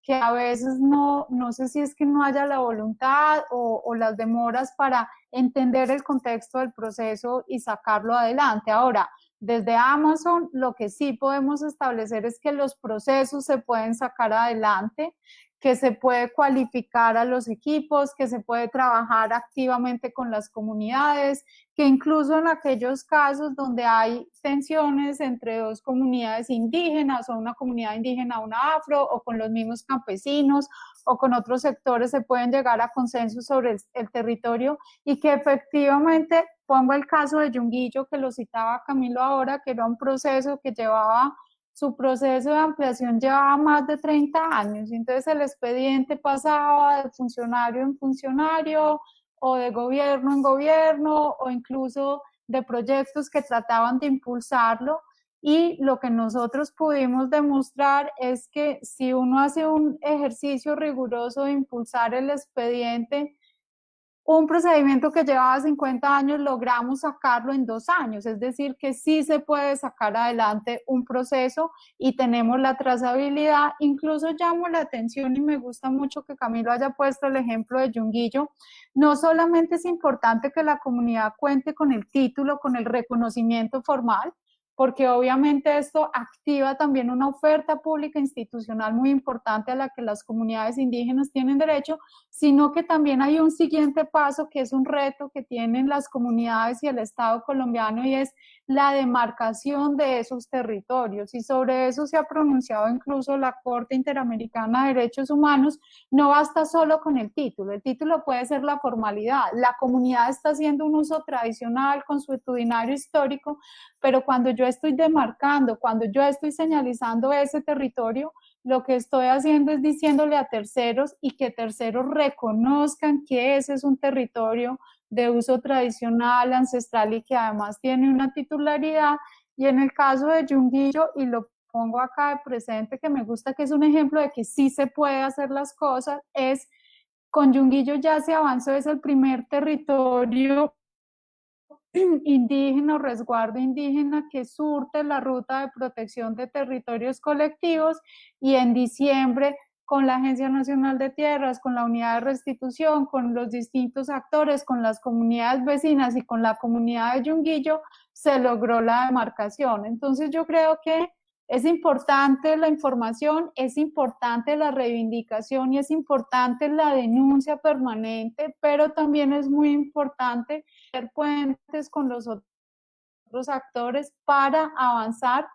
que a veces no sé si es que no haya la voluntad o las demoras para entender el contexto del proceso y sacarlo adelante. Ahora, desde Amazon lo que sí podemos establecer es que los procesos se pueden sacar adelante, que se puede cualificar a los equipos, que se puede trabajar activamente con las comunidades, que incluso en aquellos casos donde hay tensiones entre dos comunidades indígenas o una comunidad indígena, una afro, o con los mismos campesinos o con otros sectores, se pueden llegar a consensos sobre el territorio y que efectivamente, pongo el caso de Yunguillo, que lo citaba Camilo ahora, que era un proceso que llevaba, su proceso de ampliación llevaba más de 30 años, entonces el expediente pasaba de funcionario en funcionario o de gobierno en gobierno o incluso de proyectos que trataban de impulsarlo, y lo que nosotros pudimos demostrar es que si uno hace un ejercicio riguroso de impulsar el expediente, un procedimiento que llevaba 50 años logramos sacarlo en 2 años, es decir, que sí se puede sacar adelante un proceso y tenemos la trazabilidad. Incluso llamo la atención y me gusta mucho que Camilo haya puesto el ejemplo de Yunguillo. No solamente es importante que la comunidad cuente con el título, con el reconocimiento formal, porque obviamente esto activa también una oferta pública institucional muy importante a la que las comunidades indígenas tienen derecho, sino que también hay un siguiente paso que es un reto que tienen las comunidades y el Estado colombiano, y es la demarcación de esos territorios, y sobre eso se ha pronunciado incluso la Corte Interamericana de Derechos Humanos. No basta solo con el título puede ser la formalidad, la comunidad está haciendo un uso tradicional, consuetudinario, histórico, pero cuando yo estoy demarcando, cuando yo estoy señalizando ese territorio, lo que estoy haciendo es diciéndole a terceros y que terceros reconozcan que ese es un territorio de uso tradicional, ancestral y que además tiene una titularidad. Y en el caso de Yunguillo, y lo pongo acá de presente, que me gusta, que es un ejemplo de que sí se puede hacer las cosas, es con Yunguillo ya se avanzó, es el primer territorio indígena o resguardo indígena que surte la ruta de protección de territorios colectivos, y en diciembre con la Agencia Nacional de Tierras, con la Unidad de Restitución, con los distintos actores, con las comunidades vecinas y con la comunidad de Yunguillo, se logró la demarcación. Entonces yo creo que es importante la información, es importante la reivindicación y es importante la denuncia permanente, pero también es muy importante hacer puentes con los otros actores para avanzar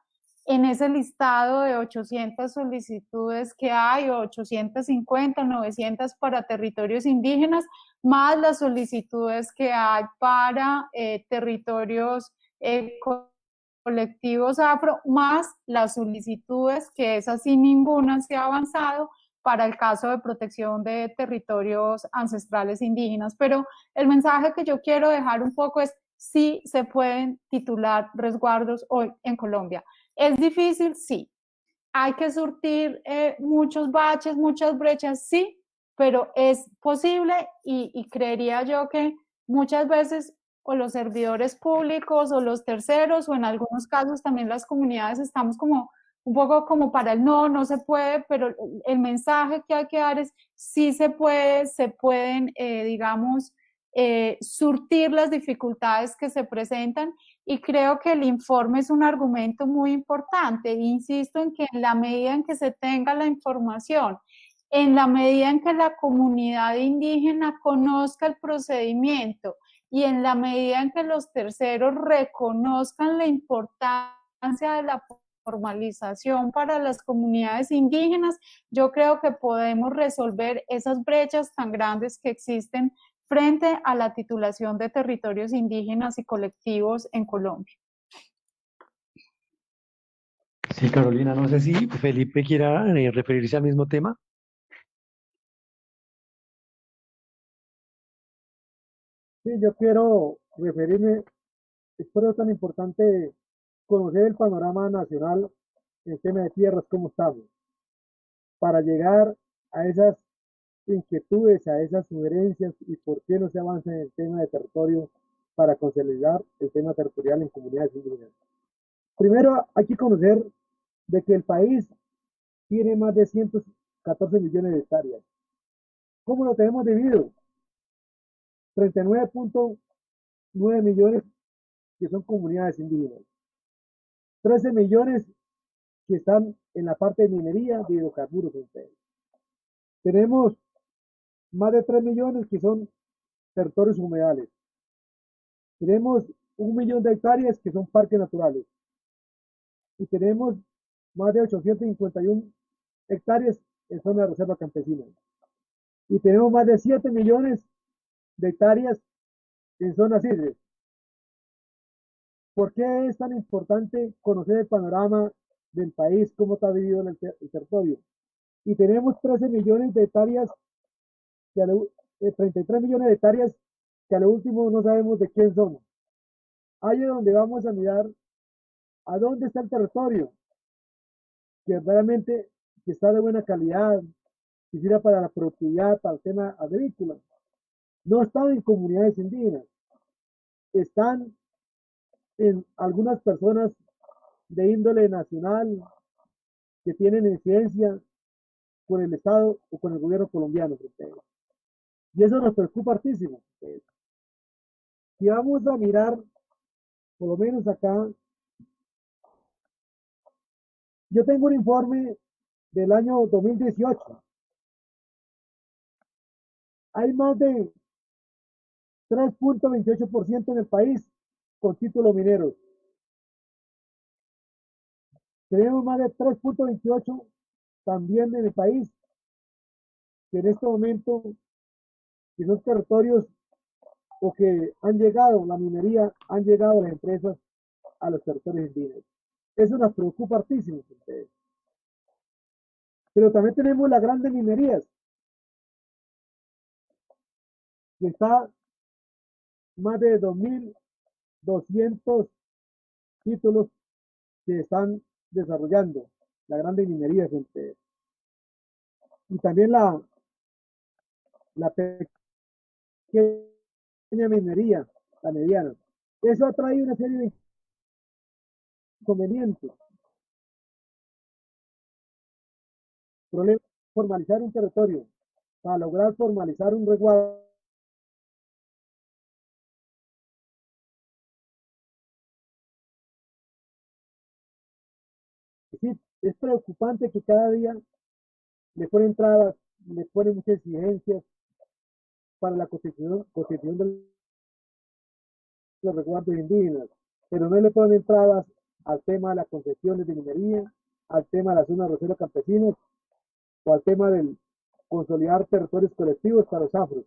en ese listado de 800 solicitudes que hay, 850, 900 para territorios indígenas, más las solicitudes que hay para territorios colectivos afro, más las solicitudes, que es así ninguna se ha avanzado, para el caso de protección de territorios ancestrales indígenas. Pero el mensaje que yo quiero dejar un poco es: sí se pueden titular resguardos hoy en Colombia. ¿Es difícil? Sí. ¿Hay que surtir muchos baches, muchas brechas? Sí, pero es posible, y creería yo que muchas veces o los servidores públicos o los terceros o en algunos casos también las comunidades estamos como un poco como para el no, no se puede, pero el mensaje que hay que dar es sí se puede, se pueden, digamos, surtir las dificultades que se presentan, y creo que el informe es un argumento muy importante. Insisto en que en la medida en que se tenga la información, en la medida en que la comunidad indígena conozca el procedimiento y en la medida en que los terceros reconozcan la importancia de la formalización para las comunidades indígenas, yo creo que podemos resolver esas brechas tan grandes que existen frente a la titulación de territorios indígenas y colectivos en Colombia. Sí, Carolina, no sé si Felipe quiera referirse al mismo tema. Sí, yo quiero referirme, es por eso tan importante conocer el panorama nacional en tema de tierras, cómo estamos, para llegar a esas inquietudes, a esas sugerencias y por qué no se avanza en el tema de territorio para consolidar el tema territorial en comunidades indígenas. Primero, hay que conocer de que el país tiene más de 114 millones de hectáreas. ¿Cómo lo tenemos dividido? 39.9 millones que son comunidades indígenas, 13 millones que están en la parte de minería de hidrocarburos. Tenemos más de 3 millones que son territorios humedales. Tenemos 1 millón de hectáreas que son parques naturales. Y tenemos más de 851 hectáreas en zona de reserva campesina. Y tenemos más de 7 millones de hectáreas en zonas hídricas. ¿Por qué es tan importante conocer el panorama del país, cómo está dividido el territorio? Y tenemos 13 millones de hectáreas, que 33 millones de hectáreas que a lo último no sabemos de quién son. Ahí es donde vamos a mirar a dónde está el territorio, que realmente que está de buena calidad, que sirva para la productividad, para el tema agrícola. No están en comunidades indígenas, están en algunas personas de índole nacional que tienen incidencia con el Estado o con el gobierno colombiano. Y eso nos preocupa hartísimo. Si vamos a mirar, por lo menos acá, yo tengo un informe del año 2018. Hay más de 3.28% en el país con títulos mineros. Tenemos más de 3.28 también en el país, que en este momento, que son territorios o que han llegado, la minería, han llegado las empresas a los territorios indígenas. Eso nos preocupa hartísimo. Pero también tenemos las grandes minerías, que está más de 2.200 títulos que están desarrollando la grande minería. Y también la pequeña minería, la mediana. Eso ha traído una serie de inconvenientes. Problema, formalizar un territorio. Para lograr formalizar un resguardo, sí, es preocupante que cada día le ponen trabas, le ponen muchas exigencias para la constitución de los resguardos indígenas, pero no le ponen trabas al tema de las concesiones de minería, al tema de las zonas de reserva campesinas o al tema del consolidar territorios colectivos para los afros.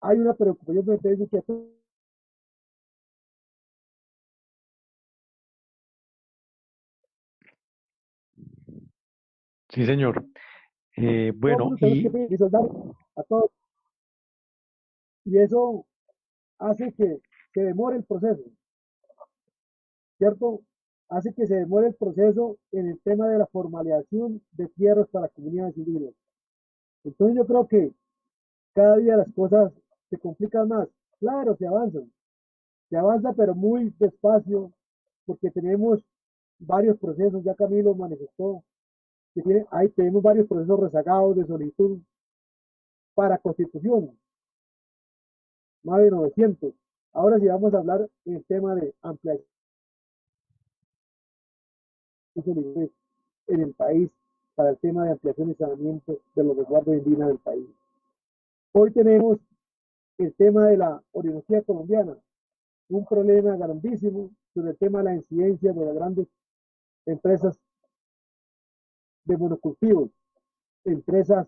Hay una preocupación de que Sí, señor. Bueno, nosotros tenemos que resolver a todos, y eso hace que se demore el proceso, ¿cierto? Hace que se demore el proceso en el tema de la formalización de tierras para comunidades indígenas. Entonces yo creo que cada día las cosas se complican más. Claro, se avanza pero muy despacio porque tenemos varios procesos, ya Camilo manifestó que ahí tenemos varios procesos rezagados de solicitud para constitución, más de 900. Ahora sí vamos a hablar en el tema de ampliación en el país para el tema de ampliación y saneamiento de los resguardos indígenas del país. Hoy tenemos el tema de la orografía colombiana, un problema grandísimo sobre el tema de la incidencia de las grandes empresas de monocultivos, empresas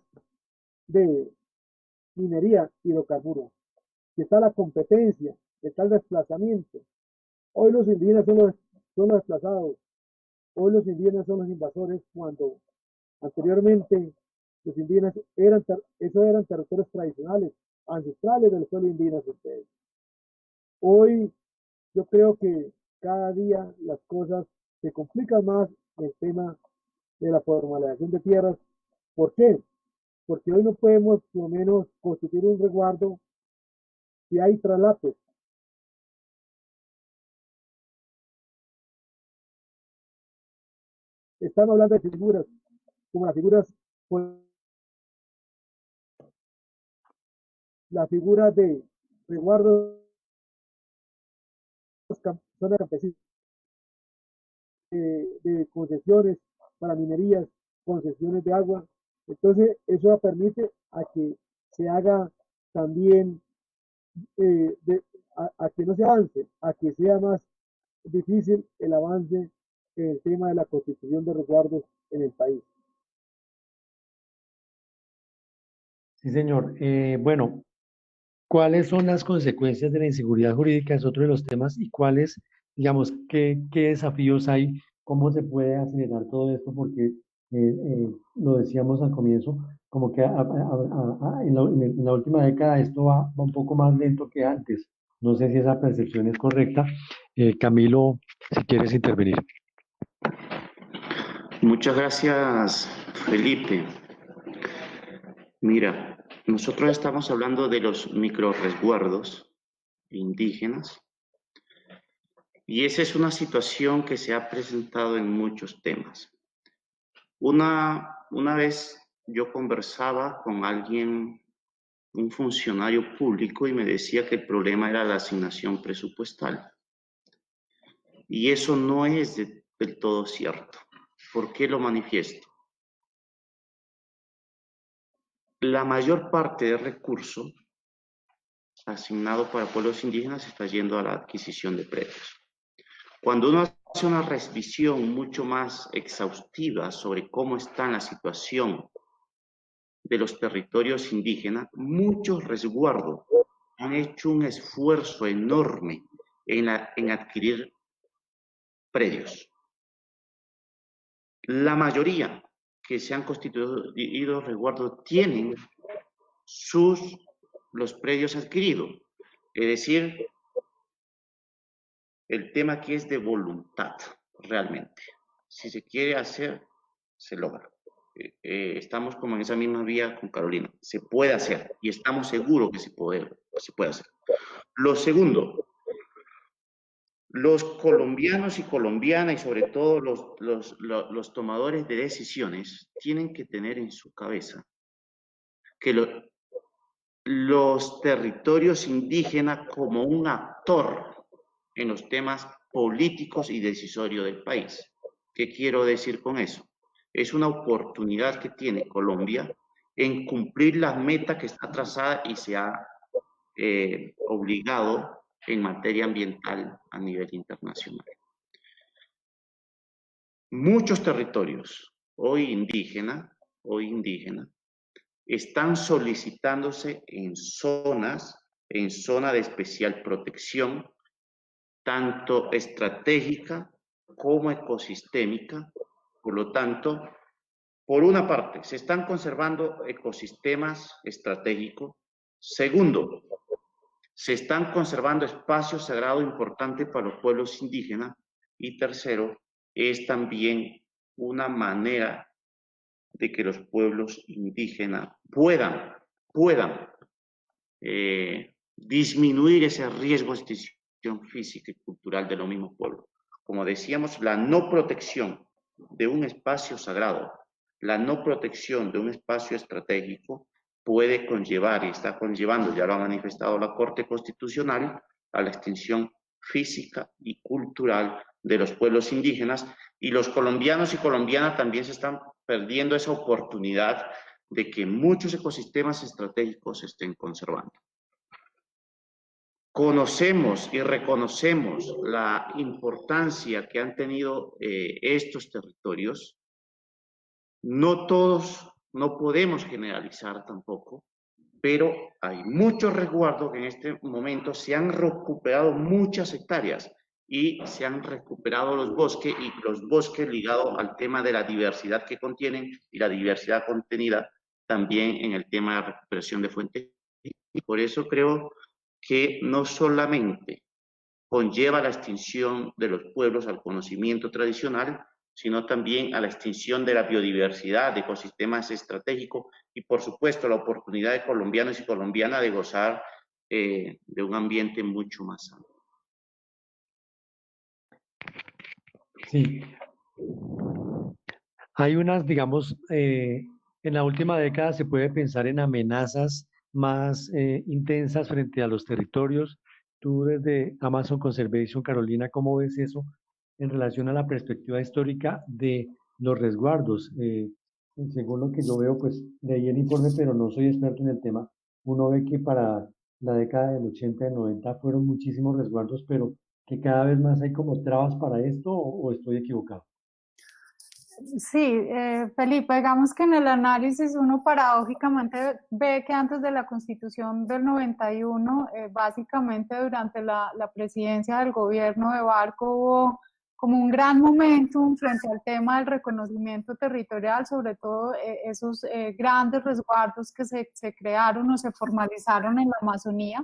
de minería, hidrocarburos, que está la competencia, que está el desplazamiento. Hoy los indígenas son los desplazados, hoy los indígenas son los invasores, cuando anteriormente los indígenas esos eran territorios tradicionales, ancestrales del pueblo indígena. Hoy yo creo que cada día las cosas se complican más en el tema de la formalización de tierras. ¿Por qué? Porque hoy no podemos, por lo menos, constituir un resguardo si hay traslapes. Estamos hablando de figuras, como pues, las figuras de resguardo zona campesina, de concesiones para minerías, concesiones de agua, Entonces, eso permite a que se haga también, a que no se avance, a que sea más difícil el avance en el tema de la constitución de resguardos en el país. Sí, señor. Bueno, ¿cuáles son las consecuencias de la inseguridad jurídica? Es otro de los temas. ¿Y cuáles, digamos, qué desafíos hay? ¿Cómo se puede acelerar todo esto? Porque lo decíamos al comienzo, como que en la última década esto va un poco más lento que antes. No sé si esa percepción es correcta. Camilo, si quieres intervenir. Muchas gracias, Felipe. Mira, nosotros estamos hablando de los microresguardos indígenas y esa es una situación que se ha presentado en muchos temas. Una vez yo conversaba con alguien, un funcionario público, y me decía que el problema era la asignación presupuestal. Y eso no es del todo cierto. ¿Por qué lo manifiesto? La mayor parte del recurso asignado para pueblos indígenas está yendo a la adquisición de predios. Cuando uno hace una revisión mucho más exhaustiva sobre cómo está la situación de los territorios indígenas, muchos resguardos han hecho un esfuerzo enorme en adquirir predios. La mayoría que se han constituido resguardos tienen los predios adquiridos. Es decir, el tema aquí es de voluntad, realmente. Si se quiere hacer, se logra. Estamos como en esa misma vía con Carolina. Se puede hacer y estamos seguros que se puede hacer. Lo segundo, los colombianos y colombianas y sobre todo los tomadores de decisiones tienen que tener en su cabeza que los territorios indígenas como un actor en los temas políticos y decisorios del país. ¿Qué quiero decir con eso? Es una oportunidad que tiene Colombia en cumplir las metas que está trazada y se ha obligado en materia ambiental a nivel internacional. Muchos territorios hoy indígenas están solicitándose en zonas de especial protección, tanto estratégica como ecosistémica. Por lo tanto, por una parte, se están conservando ecosistemas estratégicos. Segundo, se están conservando espacios sagrados importantes para los pueblos indígenas. Y tercero, es también una manera de que los pueblos indígenas puedan disminuir ese riesgo de extinción física y cultural de los mismos pueblos. Como decíamos, la no protección de un espacio sagrado, la no protección de un espacio estratégico puede conllevar y está conllevando, ya lo ha manifestado la Corte Constitucional, a la extinción física y cultural de los pueblos indígenas, y los colombianos y colombianas también se están perdiendo esa oportunidad de que muchos ecosistemas estratégicos se estén conservando. Conocemos y reconocemos la importancia que han tenido estos territorios. No todos, no podemos generalizar tampoco, pero hay muchos resguardos que en este momento se han recuperado muchas hectáreas y se han recuperado los bosques, y los bosques ligados al tema de la diversidad que contienen y la diversidad contenida también en el tema de la recuperación de fuentes. Y por eso creo que no solamente conlleva la extinción de los pueblos al conocimiento tradicional, sino también a la extinción de la biodiversidad, de ecosistemas estratégicos y, por supuesto, la oportunidad de colombianos y colombianas de gozar de un ambiente mucho más sano. Sí. Hay unas, digamos, en la última década se puede pensar en amenazas más intensas frente a los territorios. Tú desde Amazon Conservation, Carolina, ¿cómo ves eso en relación a la perspectiva histórica de los resguardos? según lo que yo veo, pues leí el informe, pero no soy experto en el tema. Uno ve que para la década del 80 y 90 fueron muchísimos resguardos, pero que cada vez más hay como trabas para esto, o estoy equivocado. Sí, Felipe, digamos que en el análisis uno paradójicamente ve que antes de la Constitución del 91, básicamente durante la presidencia del gobierno de Barco hubo como un gran momentum frente al tema del reconocimiento territorial, sobre todo esos grandes resguardos que se crearon o se formalizaron en la Amazonía,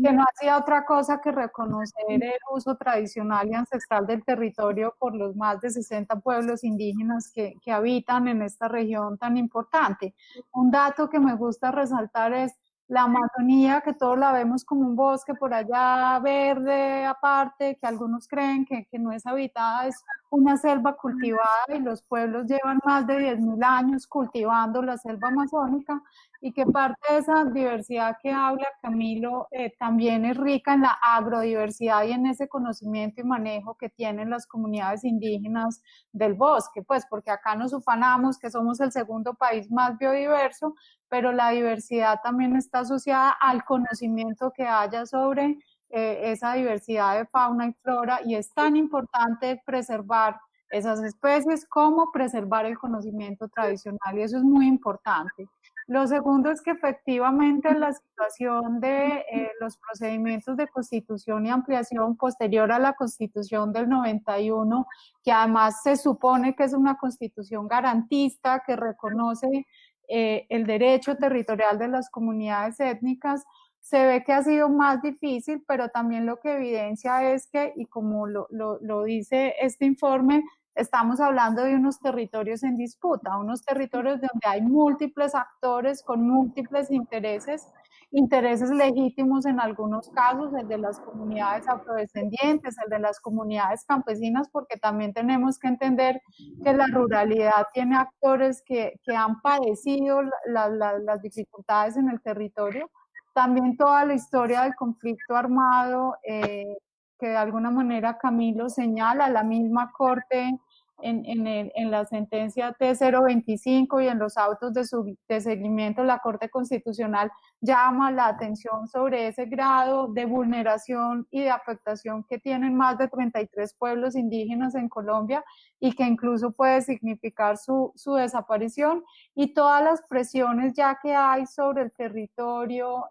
que no hacía otra cosa que reconocer el uso tradicional y ancestral del territorio por los más de 60 pueblos indígenas que habitan en esta región tan importante. Un dato que me gusta resaltar es la Amazonía, que todos la vemos como un bosque por allá verde aparte, que algunos creen que no es habitada, es una selva cultivada y los pueblos llevan más de 10.000 años cultivando la selva amazónica, y que parte de esa diversidad que habla Camilo también es rica en la agrodiversidad y en ese conocimiento y manejo que tienen las comunidades indígenas del bosque, pues porque acá nos ufanamos que somos el segundo país más biodiverso, pero la diversidad también está asociada al conocimiento que haya sobre esa diversidad de fauna y flora, y es tan importante preservar esas especies como preservar el conocimiento tradicional, y eso es muy importante. Lo segundo es que efectivamente la situación de los procedimientos de constitución y ampliación posterior a la constitución del 91, que además se supone que es una constitución garantista que reconoce el derecho territorial de las comunidades étnicas, se ve que ha sido más difícil, pero también lo que evidencia es que, y como lo dice este informe, estamos hablando de unos territorios en disputa, unos territorios donde hay múltiples actores con múltiples intereses legítimos en algunos casos, el de las comunidades afrodescendientes, el de las comunidades campesinas, porque también tenemos que entender que la ruralidad tiene actores que han padecido las dificultades en el territorio. También toda la historia del conflicto armado, que de alguna manera Camilo señala, la misma Corte en la sentencia T025 y en los autos de seguimiento, la Corte Constitucional llama la atención sobre ese grado de vulneración y de afectación que tienen más de 33 pueblos indígenas en Colombia, y que incluso puede significar su desaparición, y todas las presiones ya que hay sobre el territorio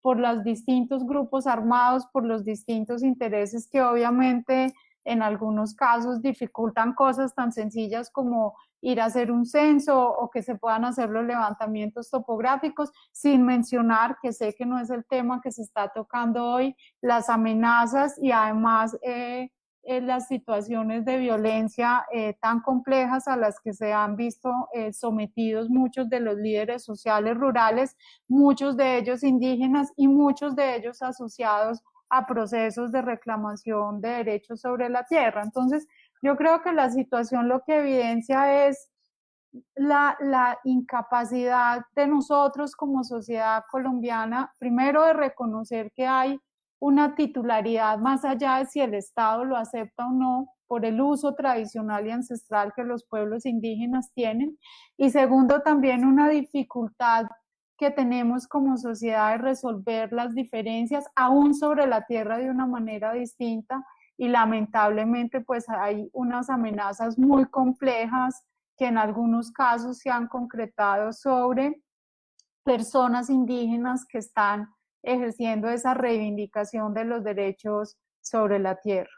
por los distintos grupos armados, por los distintos intereses que obviamente en algunos casos dificultan cosas tan sencillas como ir a hacer un censo o que se puedan hacer los levantamientos topográficos, sin mencionar, que sé que no es el tema que se está tocando hoy, las amenazas y además las situaciones de violencia tan complejas a las que se han visto sometidos muchos de los líderes sociales rurales, muchos de ellos indígenas y muchos de ellos asociados a procesos de reclamación de derechos sobre la tierra. Entonces, yo creo que la situación lo que evidencia es la incapacidad de nosotros como sociedad colombiana, primero de reconocer que hay una titularidad más allá de si el Estado lo acepta o no, por el uso tradicional y ancestral que los pueblos indígenas tienen, y segundo también una dificultad que tenemos como sociedad de resolver las diferencias aún sobre la tierra de una manera distinta, y lamentablemente pues hay unas amenazas muy complejas que en algunos casos se han concretado sobre personas indígenas que están ejerciendo esa reivindicación de los derechos sobre la tierra.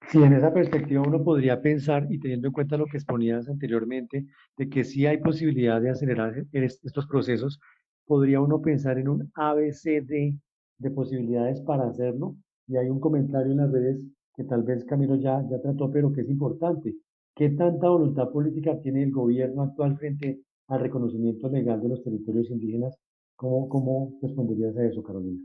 Si en esa perspectiva uno podría pensar, y teniendo en cuenta lo que exponías anteriormente, de que sí hay posibilidad de acelerar estos procesos, podría uno pensar en un ABCD de posibilidades para hacerlo. Y hay un comentario en las redes que tal vez Camilo ya trató, pero que es importante. ¿Qué tanta voluntad política tiene el gobierno actual frente al reconocimiento legal de los territorios indígenas? ¿Cómo responderías a eso, Carolina?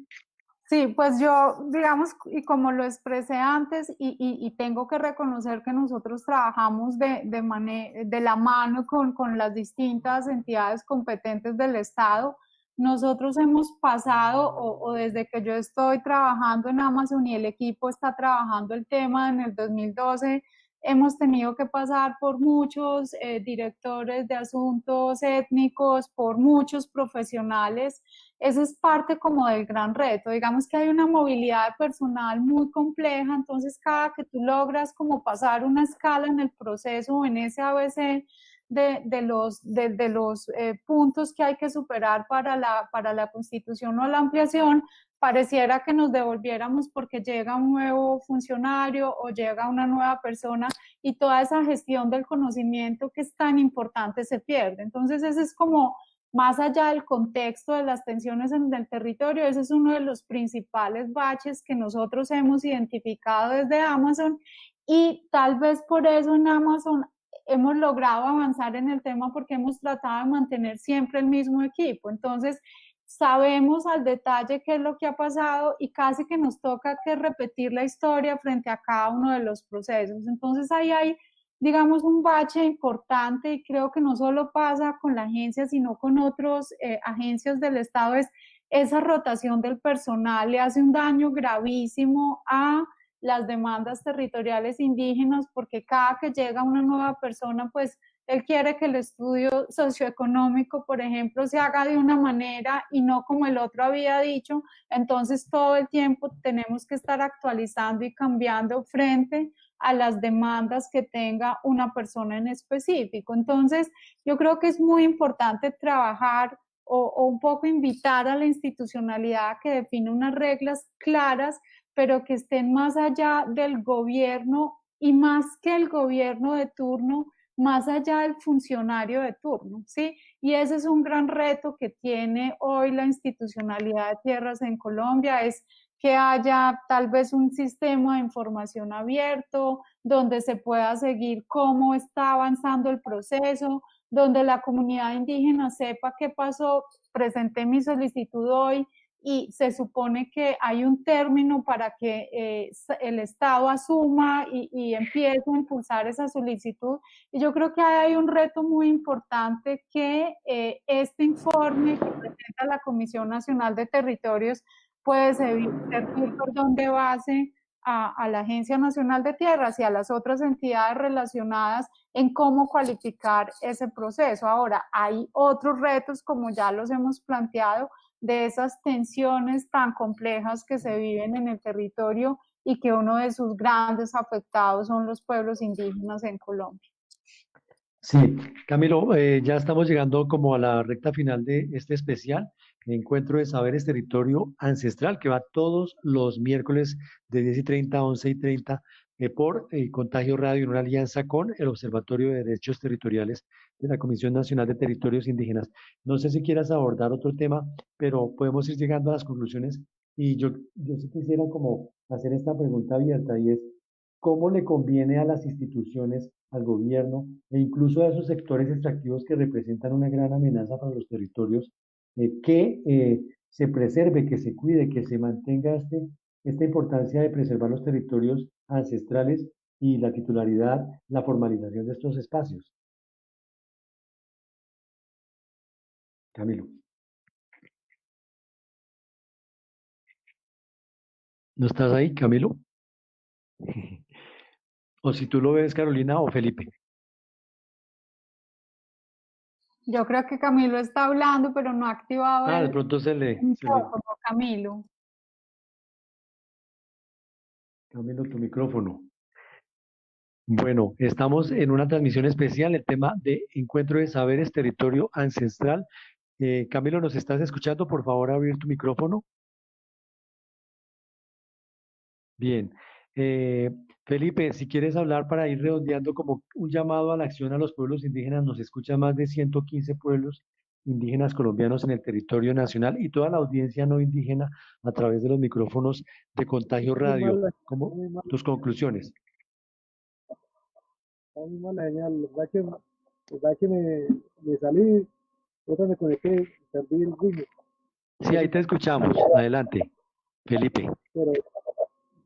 Sí, pues yo, digamos, y como lo expresé antes, y tengo que reconocer que nosotros trabajamos de la mano con las distintas entidades competentes del Estado. Nosotros hemos pasado, o desde que yo estoy trabajando en Amazon y el equipo está trabajando el tema en el 2012, hemos tenido que pasar por muchos directores de asuntos étnicos, por muchos profesionales. Eso es parte como del gran reto. Digamos que hay una movilidad personal muy compleja, entonces cada que tú logras como pasar una escala en el proceso, en ese ABC de los puntos que hay que superar para la constitución o la ampliación, pareciera que nos devolviéramos porque llega un nuevo funcionario o llega una nueva persona y toda esa gestión del conocimiento que es tan importante se pierde. Entonces ese es como, más allá del contexto de las tensiones en el territorio, ese es uno de los principales baches que nosotros hemos identificado desde Amazon, y tal vez por eso en Amazon hemos logrado avanzar en el tema porque hemos tratado de mantener siempre el mismo equipo. Entonces, sabemos al detalle qué es lo que ha pasado y casi que nos toca que repetir la historia frente a cada uno de los procesos. Entonces, ahí hay, digamos, un bache importante, y creo que no solo pasa con la agencia, sino con otras agencias del Estado, es esa rotación del personal le hace un daño gravísimo a las demandas territoriales indígenas, porque cada que llega una nueva persona, pues él quiere que el estudio socioeconómico, por ejemplo, se haga de una manera y no como el otro había dicho. Entonces todo el tiempo tenemos que estar actualizando y cambiando frente a las demandas que tenga una persona en específico. Entonces yo creo que es muy importante trabajar o un poco invitar a la institucionalidad a que define unas reglas claras, pero que estén más allá del gobierno, y más que el gobierno de turno, más allá del funcionario de turno, ¿sí? Y ese es un gran reto que tiene hoy la institucionalidad de tierras en Colombia, es que haya tal vez un sistema de información abierto, donde se pueda seguir cómo está avanzando el proceso, donde la comunidad indígena sepa qué pasó. Presenté mi solicitud hoy y se supone que hay un término para que el Estado asuma y empiece a impulsar esa solicitud. Y yo creo que hay un reto muy importante, que este informe que presenta la Comisión Nacional de Territorios puede servir por donde base a la Agencia Nacional de Tierras y a las otras entidades relacionadas en cómo cualificar ese proceso. Ahora, hay otros retos, como ya los hemos planteado, de esas tensiones tan complejas que se viven en el territorio, y que uno de sus grandes afectados son los pueblos indígenas en Colombia. Sí, Camilo, ya estamos llegando como a la recta final de este especial, Encuentro de Saberes Territorio Ancestral, que va todos los miércoles de 10:30 a 11:30 por Contagio Radio, en una alianza con el Observatorio de Derechos Territoriales de la Comisión Nacional de Territorios Indígenas. No sé si quieras abordar otro tema, pero podemos ir llegando a las conclusiones, y yo sí quisiera como hacer esta pregunta abierta, y es: ¿cómo le conviene a las instituciones, al gobierno e incluso a esos sectores extractivos que representan una gran amenaza para los territorios, que se preserve, que se cuide, que se mantenga esta importancia de preservar los territorios ancestrales y la titularidad, la formalización de estos espacios? Camilo, ¿no estás ahí, Camilo? O si tú lo ves, Carolina o Felipe. Yo creo que Camilo está hablando, pero no ha activado De el pronto micrófono. Camilo. Camilo, tu micrófono. Bueno, estamos en una transmisión especial, el tema de Encuentro de Saberes Territorio Ancestral. Camilo, ¿nos estás escuchando? Por favor, abrir tu micrófono. Bien. Felipe, si quieres hablar para ir redondeando como un llamado a la acción a los pueblos indígenas, nos escuchan más de 115 pueblos indígenas colombianos en el territorio nacional, y toda la audiencia no indígena a través de los micrófonos de Contagio Radio. ¿Cómo tus conclusiones? Está muy mala señal. La verdad que me salí, otra me conecté, perdí el ritmo, Sí, ahí te escuchamos. Adelante, Felipe. pero,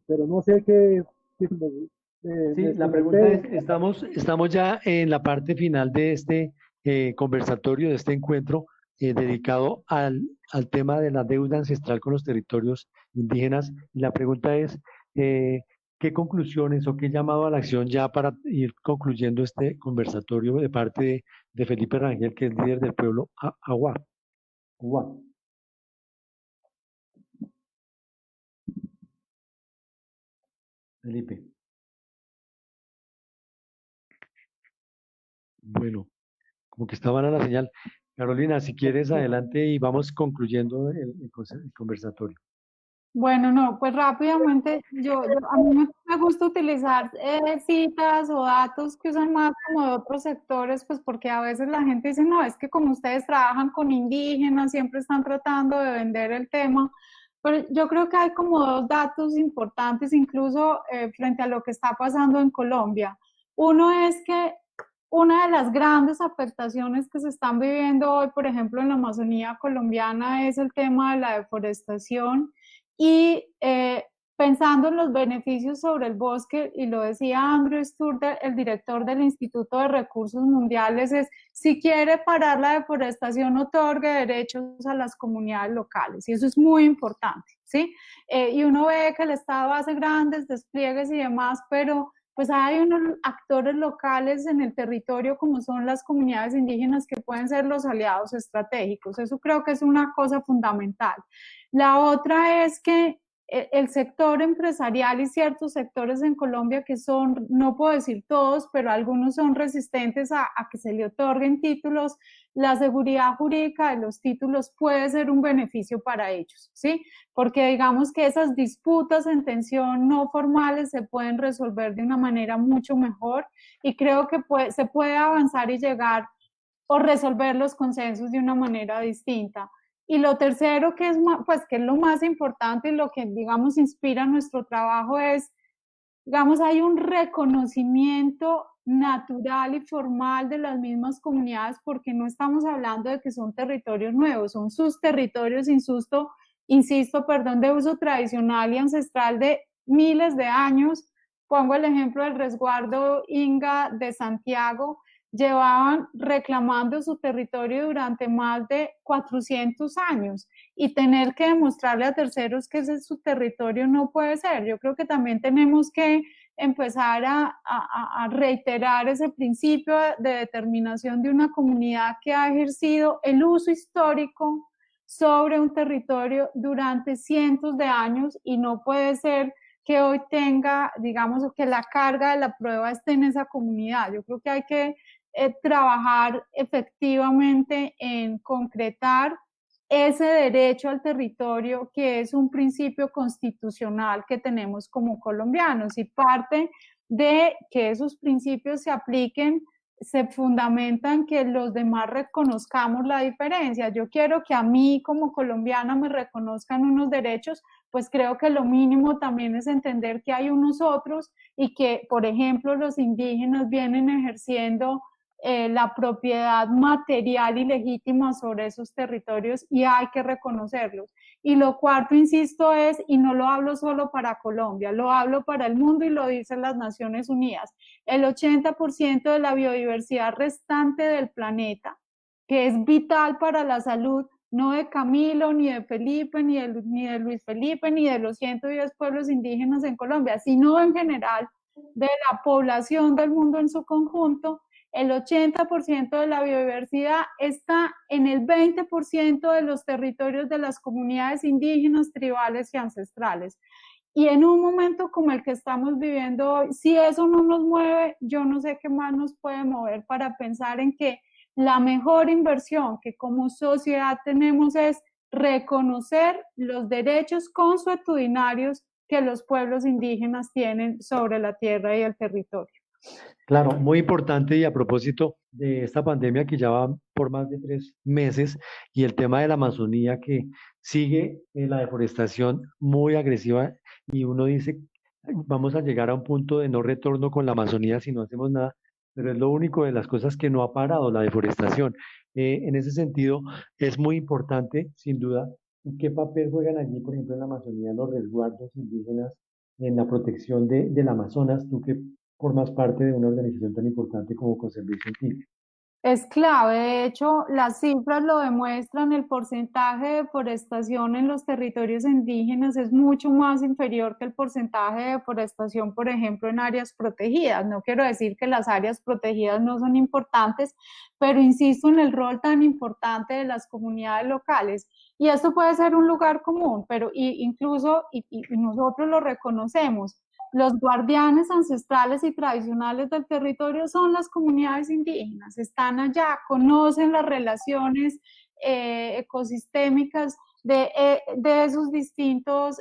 pero no sé qué. Sí, la pregunta es, estamos ya en la parte final de este conversatorio, de este encuentro dedicado al tema de la deuda ancestral con los territorios indígenas. Y la pregunta es, ¿qué conclusiones o qué llamado a la acción ya para ir concluyendo este conversatorio de parte de Felipe Rangel, que es líder del pueblo Agua? Agua, Felipe. Bueno, como que está mala la señal. Carolina, si quieres, adelante y vamos concluyendo el conversatorio. Bueno, no, pues rápidamente, a mí me gusta utilizar citas o datos que usan más como de otros sectores, pues porque a veces la gente dice, no, es que como ustedes trabajan con indígenas, siempre están tratando de vender el tema, pero yo creo que hay como dos datos importantes, incluso frente a lo que está pasando en Colombia. Uno es que una de las grandes afectaciones que se están viviendo hoy, por ejemplo, en la Amazonía colombiana, es el tema de la deforestación y pensando en los beneficios sobre el bosque, y lo decía Andrew Sturter, el director del Instituto de Recursos Mundiales, es si quiere parar la deforestación, otorgue derechos a las comunidades locales, y eso es muy importante, ¿sí? Y uno ve que el Estado hace grandes despliegues y demás, pero pues hay unos actores locales en el territorio como son las comunidades indígenas que pueden ser los aliados estratégicos. Eso creo que es una cosa fundamental. La otra es que el sector empresarial y ciertos sectores en Colombia que son, no puedo decir todos, pero algunos son resistentes a que se le otorguen títulos, la seguridad jurídica de los títulos puede ser un beneficio para ellos, ¿sí? Porque digamos que esas disputas en tensión no formales se pueden resolver de una manera mucho mejor y creo que se puede avanzar y llegar o resolver los consensos de una manera distinta. Y lo tercero, que es, pues, que es lo más importante y lo que, digamos, inspira nuestro trabajo es, digamos, hay un reconocimiento natural y formal de las mismas comunidades porque no estamos hablando de que son territorios nuevos, son sus territorios, insisto, perdón, de uso tradicional y ancestral de miles de años. Pongo el ejemplo del resguardo Inga de Santiago, llevaban reclamando su territorio durante más de 400 años y tener que demostrarle a terceros que ese es su territorio no puede ser. Yo creo que también tenemos que empezar a reiterar ese principio de determinación de una comunidad que ha ejercido el uso histórico sobre un territorio durante cientos de años y no puede ser que hoy tenga, digamos, que la carga de la prueba esté en esa comunidad. Yo creo que hay que trabajar efectivamente en concretar ese derecho al territorio que es un principio constitucional que tenemos como colombianos y parte de que esos principios se apliquen se fundamentan que los demás reconozcamos la diferencia. Yo quiero que a mí como colombiana me reconozcan unos derechos, pues creo que lo mínimo también es entender que hay unos otros y que, por ejemplo, los indígenas vienen ejerciendo la propiedad material y legítima sobre esos territorios y hay que reconocerlos. Y lo cuarto, insisto, es, y no lo hablo solo para Colombia, lo hablo para el mundo y lo dicen las Naciones Unidas, el 80% de la biodiversidad restante del planeta, que es vital para la salud, no de Camilo, ni de Felipe, ni de Luis Felipe, ni de los 110 pueblos indígenas en Colombia, sino en general de la población del mundo en su conjunto, el 80% de la biodiversidad está en el 20% de los territorios de las comunidades indígenas, tribales y ancestrales. Y en un momento como el que estamos viviendo hoy, si eso no nos mueve, yo no sé qué más nos puede mover para pensar en que la mejor inversión que como sociedad tenemos es reconocer los derechos consuetudinarios que los pueblos indígenas tienen sobre la tierra y el territorio. Claro, muy importante y a propósito de esta pandemia que ya va por más de 3 meses y el tema de la Amazonía que sigue la deforestación muy agresiva y uno dice, "Ay, vamos a llegar a un punto de no retorno con la Amazonía si no hacemos nada, pero es lo único de las cosas que no ha parado la deforestación. En ese sentido, es muy importante, sin duda, y qué papel juegan allí, por ejemplo, en la Amazonía, los resguardos indígenas en la protección del Amazonas, tú que formas parte de una organización tan importante como Conservation Team. Es clave, de hecho, las cifras lo demuestran, el porcentaje de deforestación en los territorios indígenas es mucho más inferior que el porcentaje de deforestación, por ejemplo, en áreas protegidas. No quiero decir que las áreas protegidas no son importantes, pero insisto en el rol tan importante de las comunidades locales. Y esto puede ser un lugar común, pero incluso nosotros lo reconocemos. Los guardianes ancestrales y tradicionales del territorio son las comunidades indígenas, están allá, conocen las relaciones ecosistémicas de esos distintos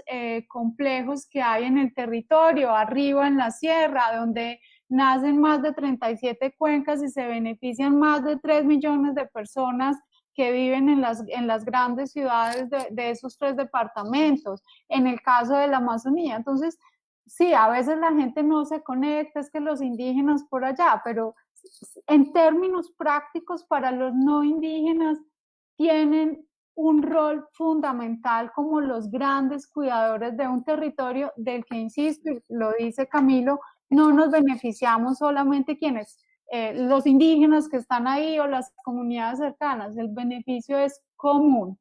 complejos que hay en el territorio, arriba en la sierra, donde nacen más de 37 cuencas y se benefician más de 3 millones de personas que viven en las grandes ciudades de esos 3 departamentos, en el caso de la Amazonía. Entonces, sí, a veces la gente no se conecta, es que los indígenas por allá, pero en términos prácticos para los no indígenas tienen un rol fundamental como los grandes cuidadores de un territorio del que, insisto, y lo dice Camilo, no nos beneficiamos solamente quienes, los indígenas que están ahí o las comunidades cercanas, el beneficio es común.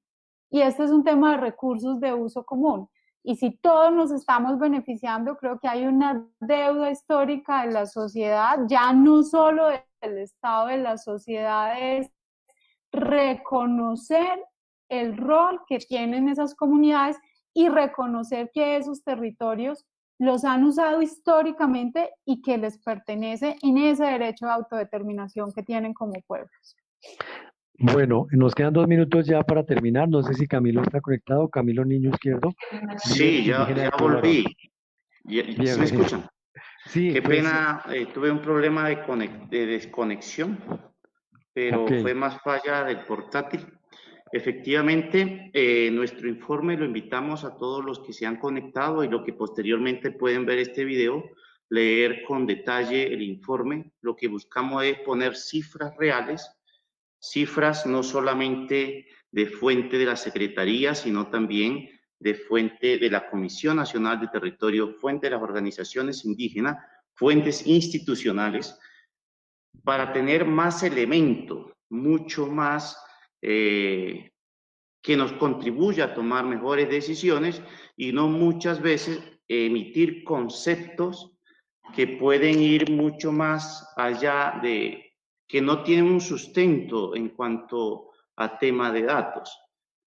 Y este es un tema de recursos de uso común. Y si todos nos estamos beneficiando, creo que hay una deuda histórica de la sociedad, ya no solo del Estado, de la sociedad, es reconocer el rol que tienen esas comunidades y reconocer que esos territorios los han usado históricamente y que les pertenece en ese derecho de autodeterminación que tienen como pueblos. Bueno, nos quedan 2 minutos ya para terminar. No sé si Camilo está conectado. Camilo Niño Izquierdo. Sí, ya volví. ¿Sí me escuchan? Sí. Qué pena, tuve un problema de desconexión, pero fue más falla del portátil. Efectivamente, nuestro informe lo invitamos a todos los que se han conectado y lo que posteriormente pueden ver este video, leer con detalle el informe. Lo que buscamos es poner cifras reales, cifras no solamente de fuente de la Secretaría, sino también de fuente de la Comisión Nacional de Territorio, fuente de las organizaciones indígenas, fuentes institucionales, para tener más elementos, mucho más que nos contribuya a tomar mejores decisiones y no muchas veces emitir conceptos que pueden ir mucho más allá de que no tienen un sustento en cuanto a tema de datos.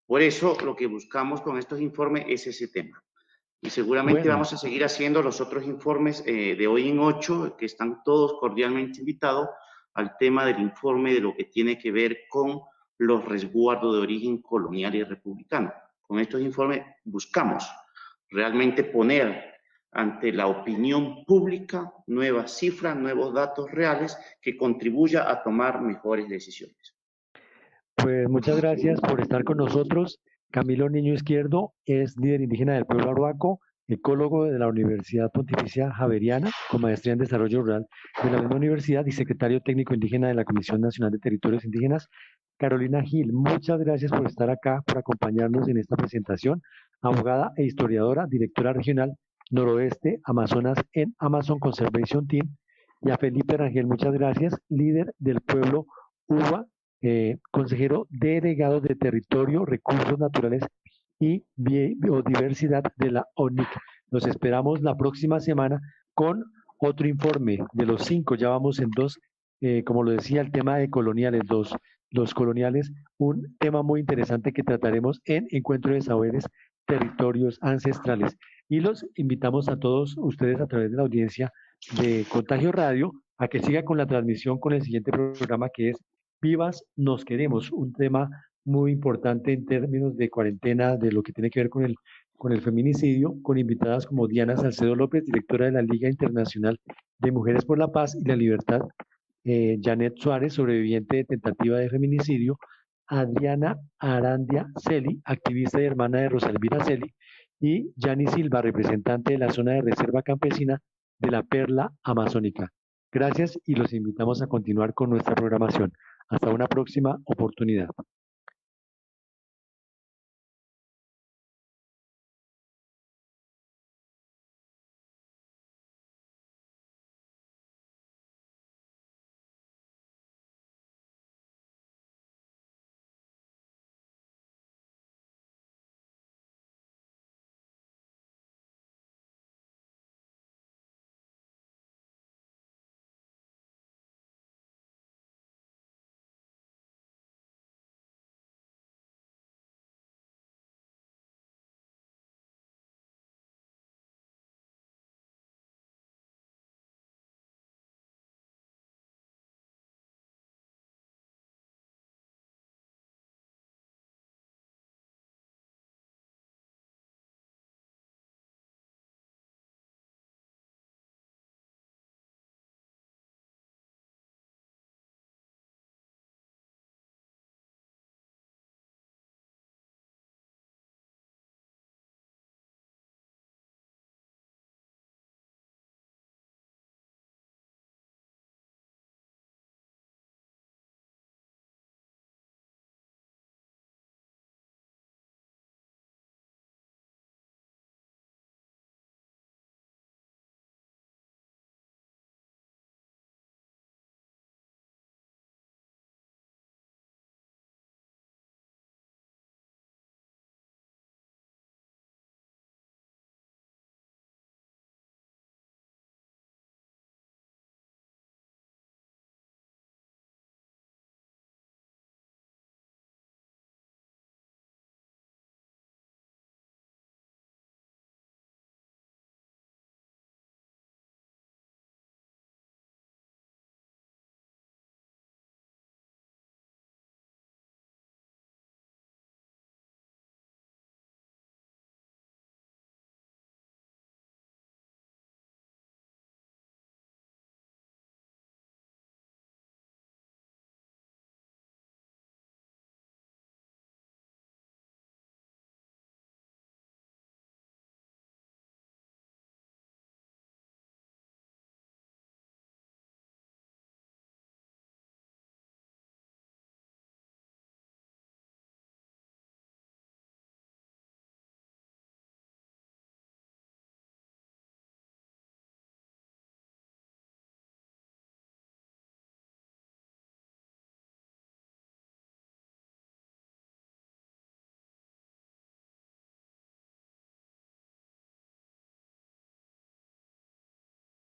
Por eso lo que buscamos con estos informes es ese tema. Y seguramente vamos a seguir haciendo los otros informes de hoy en 8, que están todos cordialmente invitados al tema del informe de lo que tiene que ver con los resguardos de origen colonial y republicano. Con estos informes buscamos realmente poner ante la opinión pública nuevas cifras, nuevos datos reales que contribuya a tomar mejores decisiones. Pues muchas gracias por estar con nosotros. Camilo Niño Izquierdo es líder indígena del pueblo arhuaco, ecólogo de la Universidad Pontificia Javeriana, con maestría en desarrollo rural de la misma universidad y secretario técnico indígena de la Comisión Nacional de Territorios Indígenas. Carolina Gil, muchas gracias por estar acá, por acompañarnos en esta presentación. Abogada e historiadora, directora regional Noroeste Amazonas en Amazon Conservation Team. Y a Felipe Rangel, muchas gracias, líder del pueblo UBA, consejero delegado de Territorio, Recursos Naturales y Biodiversidad de la ONIC. Los esperamos la próxima semana con otro informe de los 5, ya vamos en 2, como lo decía, el tema de coloniales, los coloniales, un tema muy interesante que trataremos en Encuentro de Saberes, Territorios Ancestrales. Y los invitamos a todos ustedes a través de la audiencia de Contagio Radio a que siga con la transmisión con el siguiente programa, que es Vivas Nos Queremos, un tema muy importante en términos de cuarentena, de lo que tiene que ver con el feminicidio, con invitadas como Diana Salcedo López, directora de la Liga Internacional de Mujeres por la Paz y la Libertad, Janet Suárez, sobreviviente de tentativa de feminicidio, Adriana Arandia Celi, activista y hermana de Rosalvira Celi, y Yani Silva, representante de la zona de reserva campesina de la Perla Amazónica. Gracias y los invitamos a continuar con nuestra programación. Hasta una próxima oportunidad.